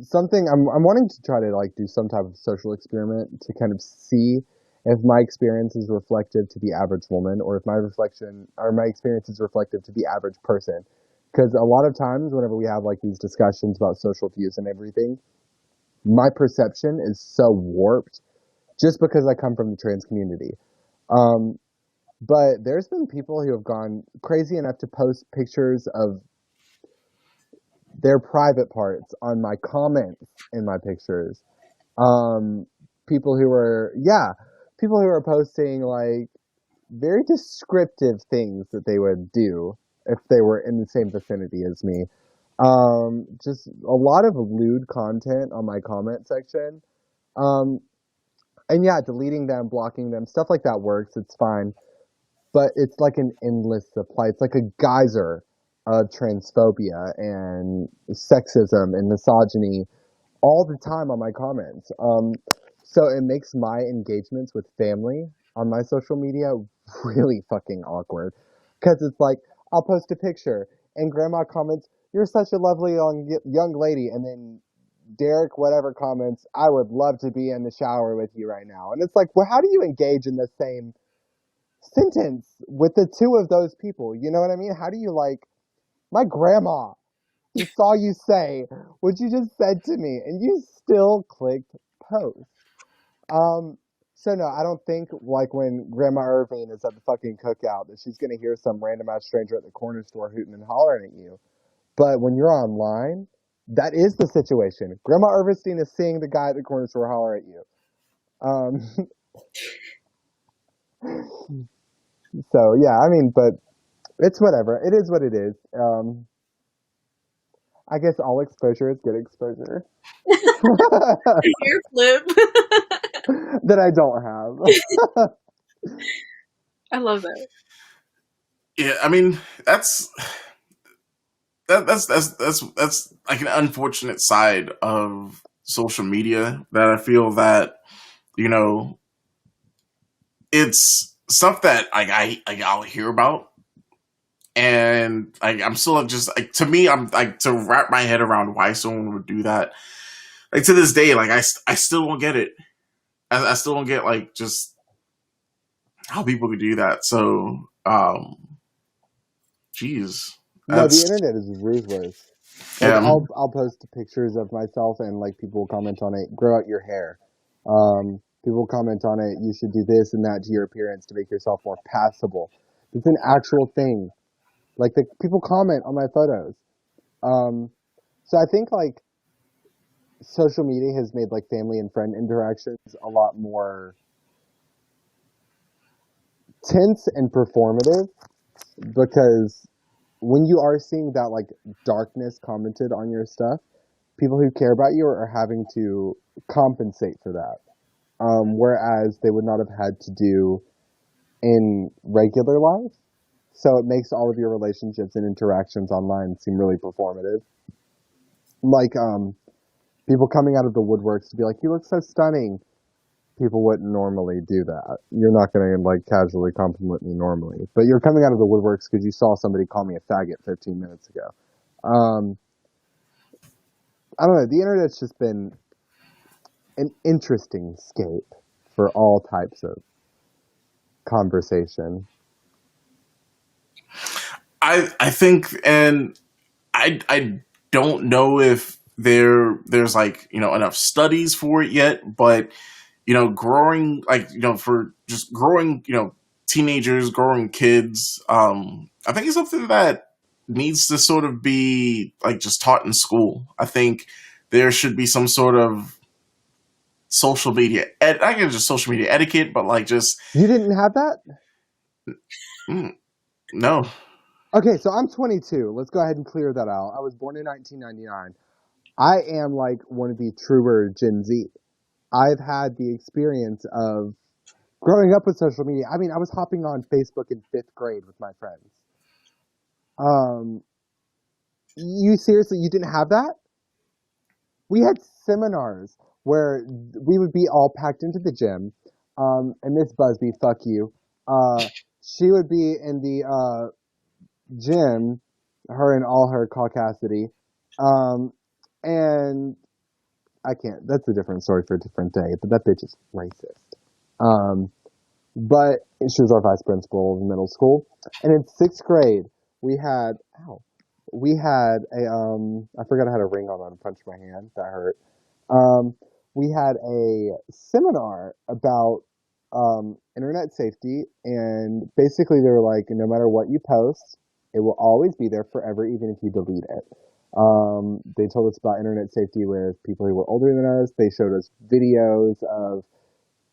something I'm wanting to try to like do some type of social experiment to kind of see if my experience is reflective to the average woman, or if my reflection or my experience is reflective to the average person. Because a lot of times, whenever we have like these discussions about social views and everything, my perception is so warped just because I come from the trans community. Um, but there's been people who have gone crazy enough to post pictures of their private parts on my comments in my pictures. Um, people who are, yeah, people who are posting like very descriptive things that they would do if they were in the same vicinity as me. Just a lot of lewd content on my comment section. Um, and yeah, deleting them, blocking them, stuff like that works. It's fine. But it's like an endless supply. It's like a geyser of transphobia and sexism and misogyny all the time on my comments. So it makes my engagements with family on my social media really fucking awkward. Because it's like, I'll post a picture and grandma comments, "You're such a lovely young lady." And then Derek, whatever, comments, "I would love to be in the shower with you right now." And it's like, well, how do you engage in the same sentence with the two of those people? You know what I mean? How do you like, my grandma just saw you say what you just said to me, and you still clicked post. Um, so no, I don't think like when Grandma Irving is at the fucking cookout that she's gonna hear some random ass stranger at the corner store hooting and hollering at you. But when you're online, that is the situation. Grandma Irving is seeing the guy at the corner store holler at you. Um, so yeah, I mean, but it's whatever. It is what it is. I guess all exposure is good exposure. Hair flip. That I don't have. I love that. Yeah, I mean that's like an unfortunate side of social media that I feel that you know it's stuff that I'll hear about, and like I'm still just like, to me, I'm like, to wrap my head around why someone would do that. Like to this day, like I still don't get it. I still don't get like just how people could do that. So, geez, No, the that's internet is ruthless. Like yeah. I'll post pictures of myself and like people will comment on it, "Grow out your hair." People comment on it, "You should do this and that to your appearance to make yourself more passable." It's an actual thing. Like the people comment on my photos. Um, so I think like social media has made like family and friend interactions a lot more tense and performative because when you are seeing that like darkness commented on your stuff, people who care about you are having to compensate for that. Whereas they would not have had to do in regular life. So it makes all of your relationships and interactions online seem really performative. Like people coming out of the woodworks to be like, "You look so stunning." People wouldn't normally do that. You're not going to like casually compliment me normally, but you're coming out of the woodworks because you saw somebody call me a faggot 15 minutes ago. Um, I don't know. The internet's just been an interesting scape for all types of conversation. I think, and I don't know if there's like, you know, enough studies for it yet, but you know, growing, like, you know, for just growing, you know, teenagers, growing kids, I think it's something that needs to sort of be like just taught in school. I think there should be some sort of social media, I guess just social media etiquette, but like just, You didn't have that? no. Okay, so I'm 22. Let's go ahead and clear that out. I was born in 1999. I am like one of the truer Gen Z. I've had the experience of growing up with social media. I mean, I was hopping on Facebook in 5th grade with my friends. You seriously, you didn't have that? We had seminars where we would be all packed into the gym, and Miss Busby, fuck you, she would be in the gym, her and all her caucasity, and I can't, that's a different story for a different day, but that bitch is racist. But she was our vice principal of middle school, and in 6th grade, we had, I forgot I had a ring on and punched my hand, that hurt. We had a seminar about internet safety, and basically they were like, no matter what you post, it will always be there forever, even if you delete it. They told us about internet safety with people who were older than us. They showed us videos of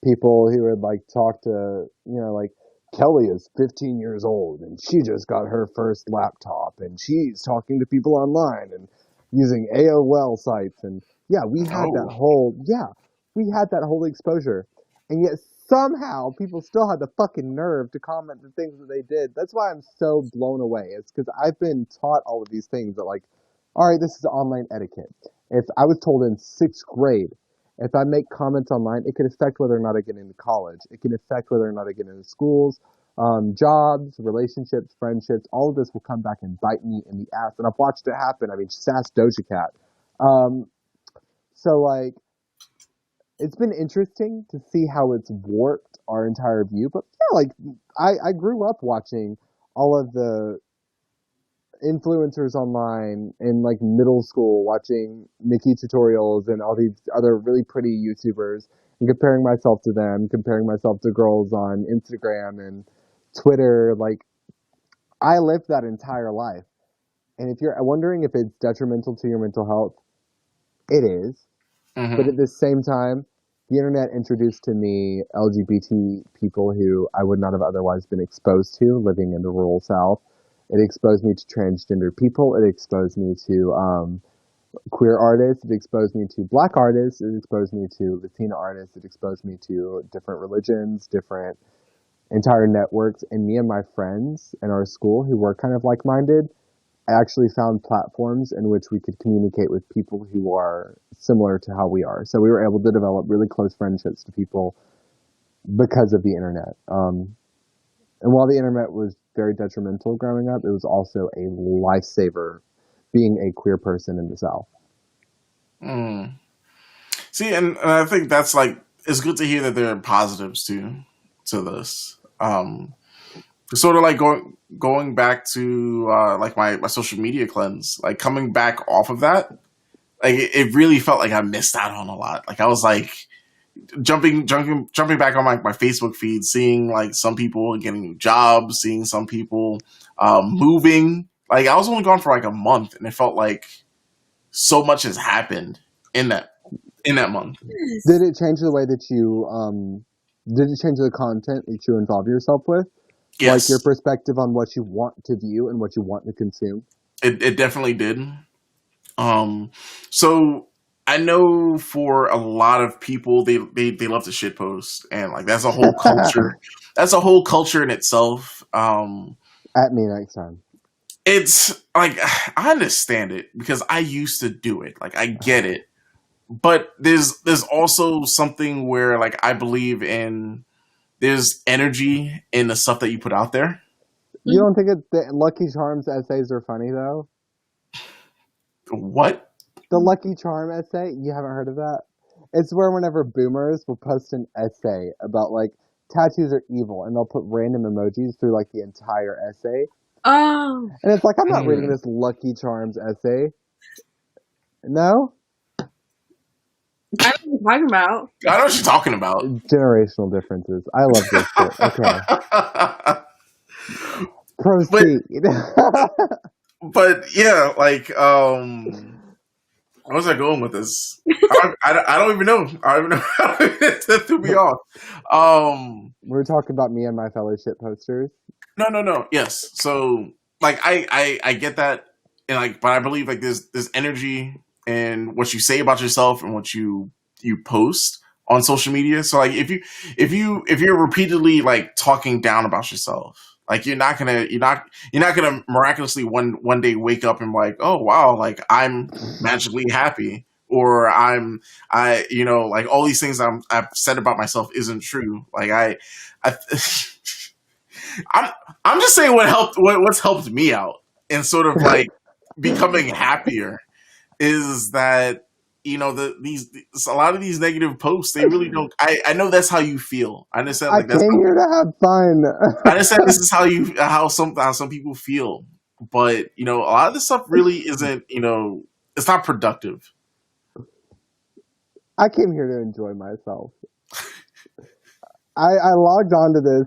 people who would like talk to, you know, like Kelly is 15 years old and she just got her first laptop and she's talking to people online and using AOL sites. And yeah, we had that whole exposure. And yet somehow people still had the fucking nerve to comment the things that they did. That's why I'm so blown away. It's because I've been taught all of these things that like, all right, this is online etiquette. If I was told in 6th grade, if I make comments online, it could affect whether or not I get into college. It can affect whether or not I get into schools, jobs, relationships, friendships. All of this will come back and bite me in the ass. And I've watched it happen. I mean, sass Doja Cat. So, like, it's been interesting to see how it's warped our entire view. But, yeah, like, I grew up watching all of the influencers online in like middle school, watching Nikki tutorials and all these other really pretty YouTubers and comparing myself to them, comparing myself to girls on Instagram and Twitter. Like, I lived that entire life. And if you're wondering if it's detrimental to your mental health, it is. Mm-hmm. But at the same time, the internet introduced to me LGBT people who I would not have otherwise been exposed to living in the rural South. It exposed me to transgender people. It exposed me to queer artists. It exposed me to Black artists. It exposed me to Latina artists. It exposed me to different religions, different entire networks. And me and my friends in our school who were kind of like-minded, I actually found platforms in which we could communicate with people who are similar to how we are. So we were able to develop really close friendships to people because of the internet. And while the internet was very detrimental growing up, it was also a lifesaver being a queer person in the South. See, and I think that's like, it's good to hear that there are positives to this. Sort of like going back to like my social media cleanse, like coming back off of that, like it really felt like I missed out on a lot. Like I was like jumping back on my Facebook feed, seeing like some people getting new jobs, seeing some people moving. Like I was only gone for like a month, and it felt like so much has happened in that month. Did it change the way that you did it change the content that you involve yourself with? Like Yes, your perspective on what you want to view and what you want to consume? it definitely did. So I know for a lot of people, they love to shitpost, and like that's a whole culture. That's a whole culture in itself. At me next time. It's like I understand it because I used to do it. Like I get it, but there's also something where like I believe in there's energy in the stuff that you put out there. You don't think the Lucky Charms essays are funny though? What? The Lucky Charm essay, you haven't heard of that? It's where whenever boomers will post an essay about like tattoos are evil and they'll put random emojis through like the entire essay. Oh, And it's like, I'm not reading Mm. this Lucky Charms essay. No? I know what you're talking about. I know what you're talking about. Generational differences. I love this shit. Okay. but Proceed. but yeah, like where was I going with this? I don't even know. I don't even know. That threw me off. We're talking about me and my fellow shit posters. No. Yes. So like I get that, and like, but I believe like there's energy in what you say about yourself and what you post on social media. So like if you're repeatedly like talking down about yourself, like you're not gonna miraculously one day wake up and be like, oh wow, like I'm magically happy, or I like all these things I've said about myself isn't true. Like I I'm I'm just saying what's helped me out and sort of like becoming happier is that these a lot of these negative posts, they really don't. I know that's how you feel. I understand I like that's came here to have fun. I understand this is how some people feel, but a lot of this stuff really isn't. It's not productive. I came here to enjoy myself. I logged on to this,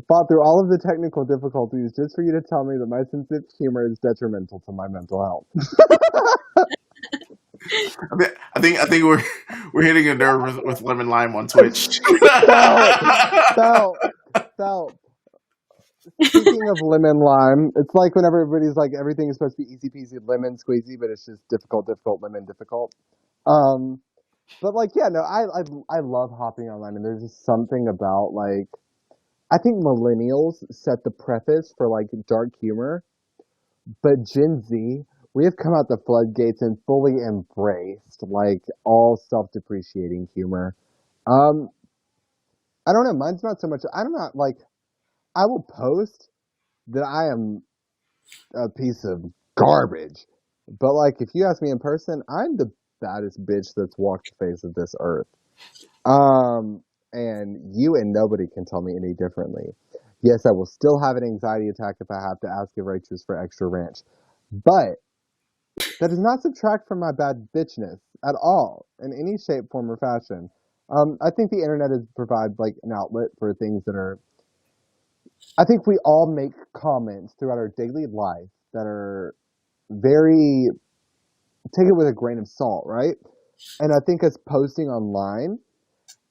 fought through all of the technical difficulties just for you to tell me that my sense of humor is detrimental to my mental health. I think we're hitting a nerve with Lemon Lime on Twitch. Felt. Speaking of lemon lime, it's like when everybody's like everything is supposed to be easy peasy lemon squeezy, but it's just difficult lemon difficult. But like yeah, no, I love hopping online, and there's just something about like I think millennials set the preface for like dark humor, but Gen Z, we have come out the floodgates and fully embraced like all self-depreciating humor. Um, I don't know. Mine's not so much. I'm not like I will post that I am a piece of garbage, but like if you ask me in person, I'm the baddest bitch that's walked the face of this earth. And you and nobody can tell me any differently. Yes, I will still have an anxiety attack if I have to ask a waitress for extra ranch, but that does not subtract from my bad bitchness at all in any shape, form, or fashion. I think the internet has provided like an outlet for things that are. I think we all make comments throughout our daily life that are very take it with a grain of salt, right? And I think as posting online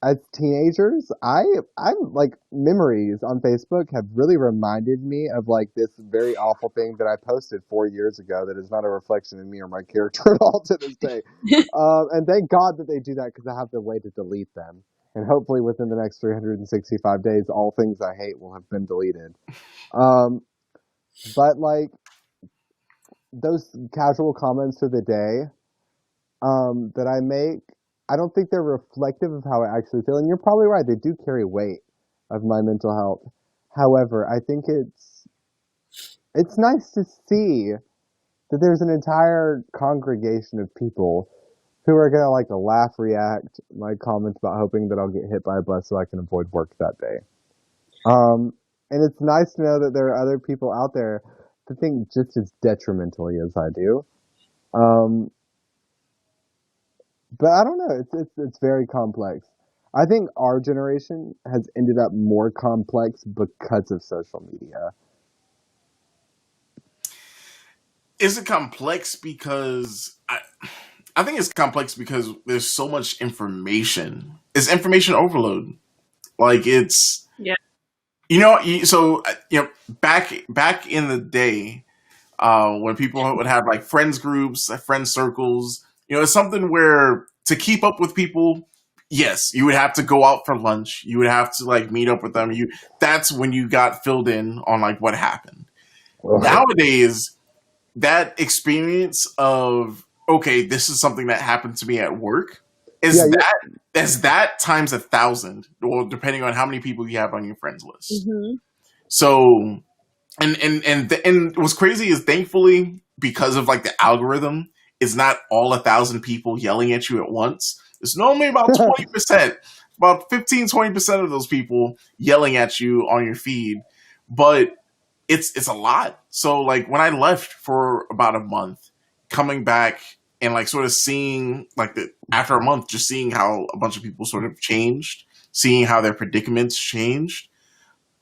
as teenagers, I'm like memories on Facebook have really reminded me of like this very awful thing that I posted 4 years ago that is not a reflection of me or my character at all to this day. And thank God that they do that because I have the way to delete them. And hopefully within the next 365 days, all things I hate will have been deleted. But like those casual comments of the day that I make, I don't think they're reflective of how I actually feel. And you're probably right; they do carry weight of my mental health. However, I think it's nice to see that there's an entire congregation of people who are gonna like laugh, react my comments about hoping that I'll get hit by a bus so I can avoid work that day. And it's nice to know that there are other people out there that think just as detrimentally as I do. Um, but I don't know. It's very complex. I think our generation has ended up more complex because of social media. Is it complex because I think it's complex because there's so much information. It's information overload. Like it's Yeah. back in the day, when people would have like friends groups, friend circles, it's something where to keep up with people, yes, you would have to go out for lunch. You would have to like meet up with them. That's when you got filled in on like what happened. Nowadays, that experience of, okay, this is something that happened to me at work is that times 1,000, or depending on how many people you have on your friends list. Mm-hmm. So, and what's crazy is, thankfully, because of like the algorithm, it's not all 1,000 people yelling at you at once. It's normally about 20%, about 15-20% of those people yelling at you on your feed, but it's a lot. So like when I left for about a month, coming back and like sort of seeing like after a month, just seeing how a bunch of people sort of changed, seeing how their predicaments changed,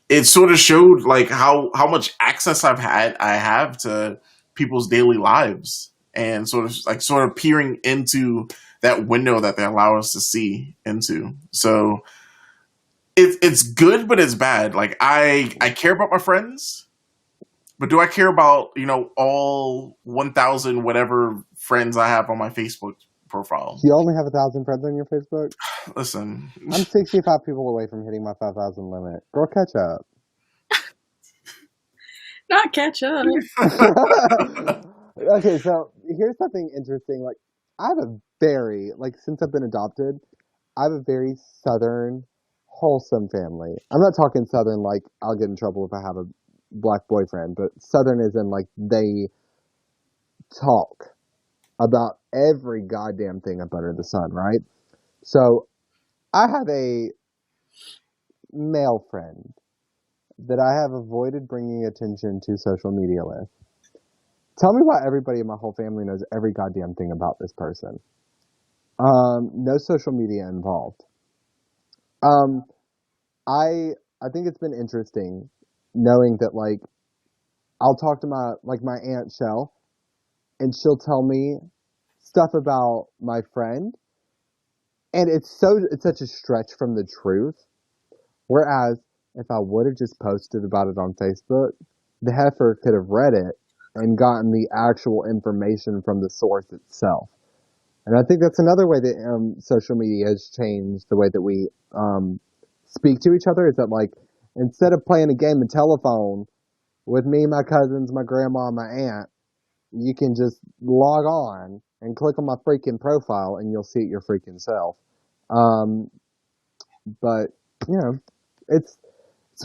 it sort of showed like how much access I have to people's daily lives, and sort of peering into that window that they allow us to see into. So it's good, but it's bad. Like I care about my friends, but do I care about, all 1,000 whatever friends I have on my Facebook profile? You only have 1,000 friends on your Facebook? Listen, I'm 65 people away from hitting my 5,000 limit. Girl, catch up. Not catch up. Okay, so here's something interesting. Like, I have a very, like, since I've been adopted, I have a very Southern, wholesome family. I'm not talking Southern like I'll get in trouble if I have a black boyfriend, but Southern is in like they talk about every goddamn thing up under the sun, right? So I have a male friend that I have avoided bringing attention to social media with. Tell me why everybody in my whole family knows every goddamn thing about this person. No social media involved. Um, I think it's been interesting knowing that like I'll talk to my aunt Shell, and she'll tell me stuff about my friend, and it's such a stretch from the truth. Whereas if I would have just posted about it on Facebook, the heifer could have read it and gotten the actual information from the source itself. And I think that's another way that social media has changed the way that we speak to each other. Is that like instead of playing a game of telephone with me, my cousins, my grandma, and my aunt, you can just log on and click on my freaking profile and you'll see it your freaking self. But, it's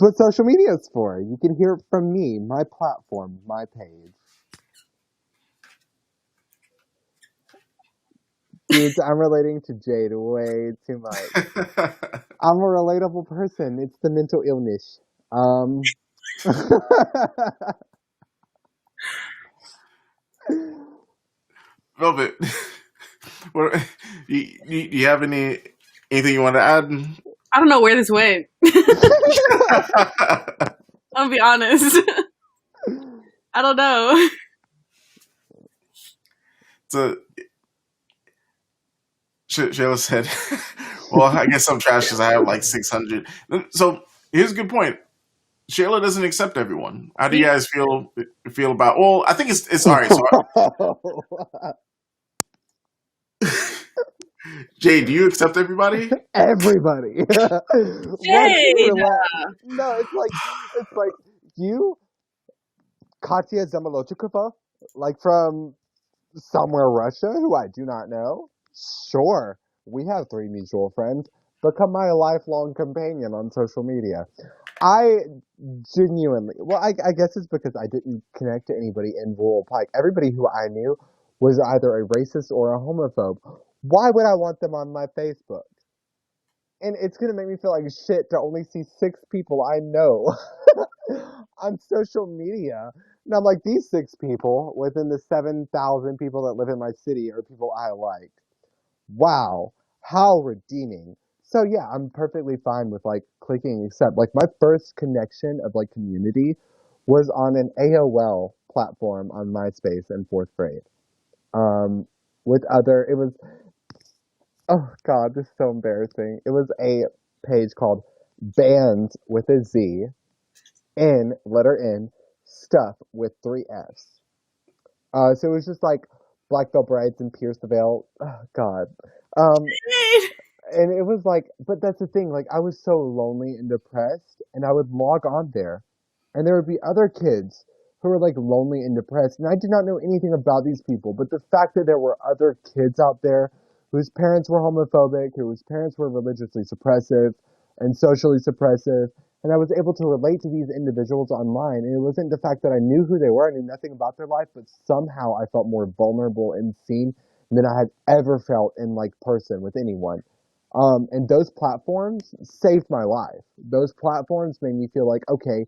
what social media is for. You can hear it from me, my platform, my page. Dude, I'm relating to Jade way too much. I'm a relatable person. It's the mental illness. Velvet, what, do you have anything you want to add? I don't know where this went. I'll be honest. I don't know. So Shayla said, well, I guess I'm trash because I have like 600. So here's a good point. Shayla doesn't accept everyone. How do you guys feel about? Well, I think it's all right. So, Jay, do you accept everybody? Everybody. Jade! No, it's like you, Katya Zamolochikova, like from somewhere Russia, who I do not know. Sure, we have 3 mutual friends. Become my lifelong companion on social media. I genuinely, well, I guess it's because I didn't connect to anybody in rural Pike. Everybody who I knew was either a racist or a homophobe. Why would I want them on my Facebook? And it's going to make me feel like shit to only see 6 people I know on social media. And I'm like, these 6 people within the 7,000 people that live in my city are people I like. Wow, how redeeming. So yeah, I'm perfectly fine with like clicking accept. Like my first connection of like community was on an AOL platform on MySpace in 4th grade. It was, oh God, this is so embarrassing. It was a page called Bands with a Z, letter N, stuff with 3 Fs. So it was just like Black Veil Brides and Pierce the Veil. Oh, God. Um, and it was like, but that's the thing. Like, I was so lonely and depressed, and I would log on there, and there would be other kids who were like lonely and depressed, and I did not know anything about these people. But the fact that there were other kids out there whose parents were homophobic, whose parents were religiously suppressive and socially suppressive, and I was able to relate to these individuals online. And it wasn't the fact that I knew who they were, I knew nothing about their life, but somehow I felt more vulnerable and seen than I had ever felt in like person with anyone. And those platforms saved my life. Those platforms made me feel like, okay,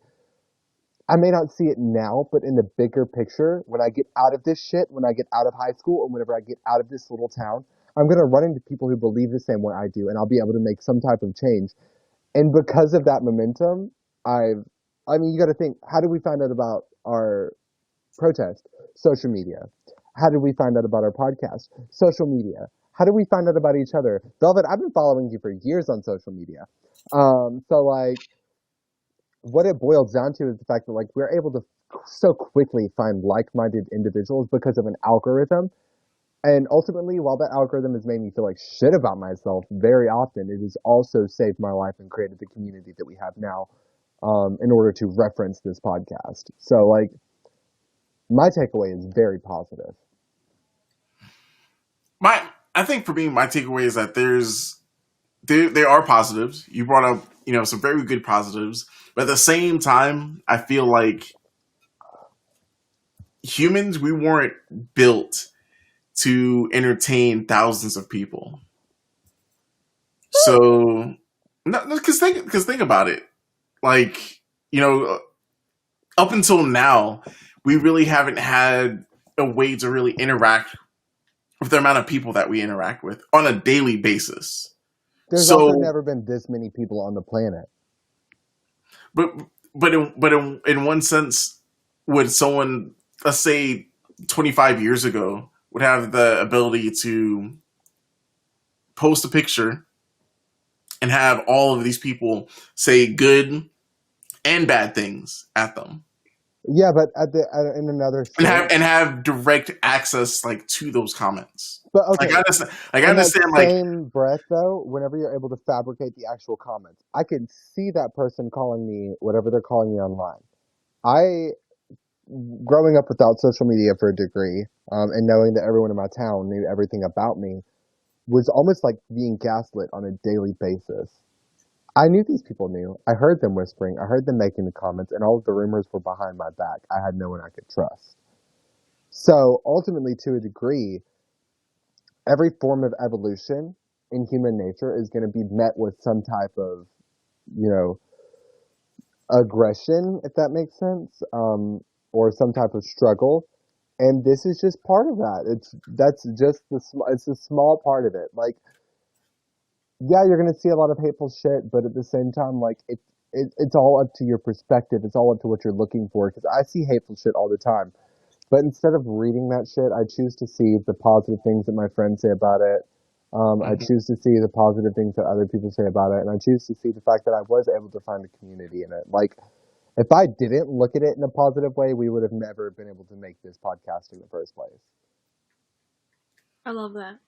I may not see it now, but in the bigger picture, when I get out of this shit, when I get out of high school, and whenever I get out of this little town, I'm going to run into people who believe the same way I do, and I'll be able to make some type of change. And because of that momentum, I mean, you got to think, how did we find out about our protest? Social media. How did we find out about our podcast? Social media. How did we find out about each other? Velvet, I've been following you for years on social media. So like, what it boils down to is the fact that like we're able to so quickly find like-minded individuals because of an algorithm. And ultimately, while that algorithm has made me feel like shit about myself very often, it has also saved my life and created the community that we have now, in order to reference this podcast. So like, my takeaway is very positive. I think for me, my takeaway is that there are positives. You brought up, some very good positives, but at the same time, I feel like humans, we weren't built to entertain thousands of people. So, because think about it, like, up until now, we really haven't had a way to really interact with the amount of people that we interact with on a daily basis. There's also never been this many people on the planet. But in one sense, would someone, let's say 25 years ago, would have the ability to post a picture and have all of these people say good and bad things at them? Yeah, but in another state, and have direct access like to those comments. But okay, I understand. In that same breath, though, whenever you're able to fabricate the actual comments, I can see that person calling me whatever they're calling me online. Growing up without social media for a degree, and knowing that everyone in my town knew everything about me, was almost like being gaslit on a daily basis. I knew these people knew. I heard them whispering. I heard them making the comments, and all of the rumors were behind my back. I had no one I could trust. So ultimately, to a degree, every form of evolution in human nature is going to be met with some type of, aggression, if that makes sense, or some type of struggle. And this is just part of that. It's a small part of it. Like, yeah, you're going to see a lot of hateful shit, but at the same time, like, it's all up to your perspective. It's all up to what you're looking for. Because I see hateful shit all the time. But instead of reading that shit, I choose to see the positive things that my friends say about it. I choose to see the positive things that other people say about it. And I choose to see the fact that I was able to find a community in it. Like, if I didn't look at it in a positive way, we would have never been able to make this podcast in the first place. I love that.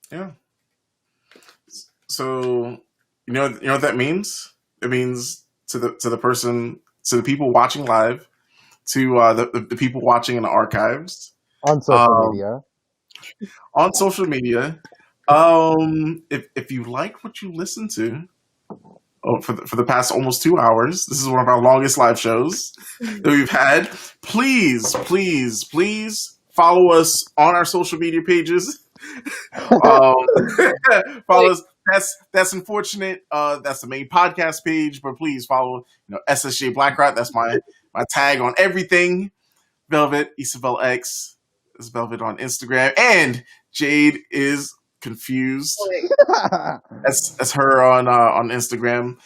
Yeah. So, you know what that means? It means to the people watching live, to the people watching in the archives on social media. On social media, if you like what you listen to, for the past almost 2 hours, this is one of our longest live shows that we've had. Please follow us on our social media pages. Follow us. That's UnFOURtunate. That's the main podcast page, but please follow SSJ Blackrock. That's my tag on everything. Velvet Isabel X is Velvet on Instagram, and Jade is confused. That's her on Instagram.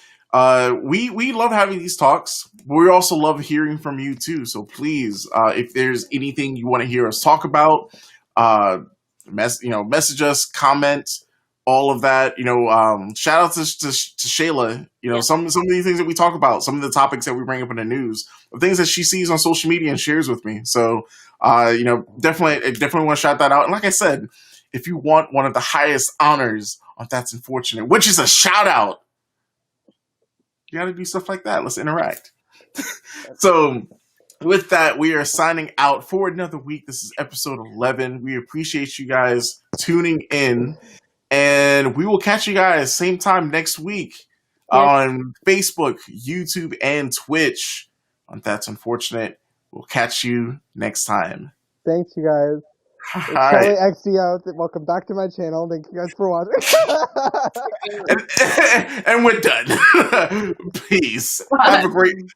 We love having these talks, but we also love hearing from you too. So please, if there's anything you want to hear us talk about, message us, comment, all of that. Shout out to Shayla. Some of the things that we talk about, some of the topics that we bring up in the news, the things that she sees on social media and shares with me. So, definitely want to shout that out. And like I said, if you want one of the highest honors on That's Unfortunate, which is a shout out, you got to do stuff like that. Let's interact. So, with that, we are signing out for another week. This is episode 11. We appreciate you guys tuning in. And we will catch you guys same time next week on Facebook, YouTube, and Twitch on That's Unfortunate. We'll catch you next time. Thanks, you guys. All right. Charlie XDO, welcome back to my channel. Thank you guys for watching. and we're done. Peace. Have a great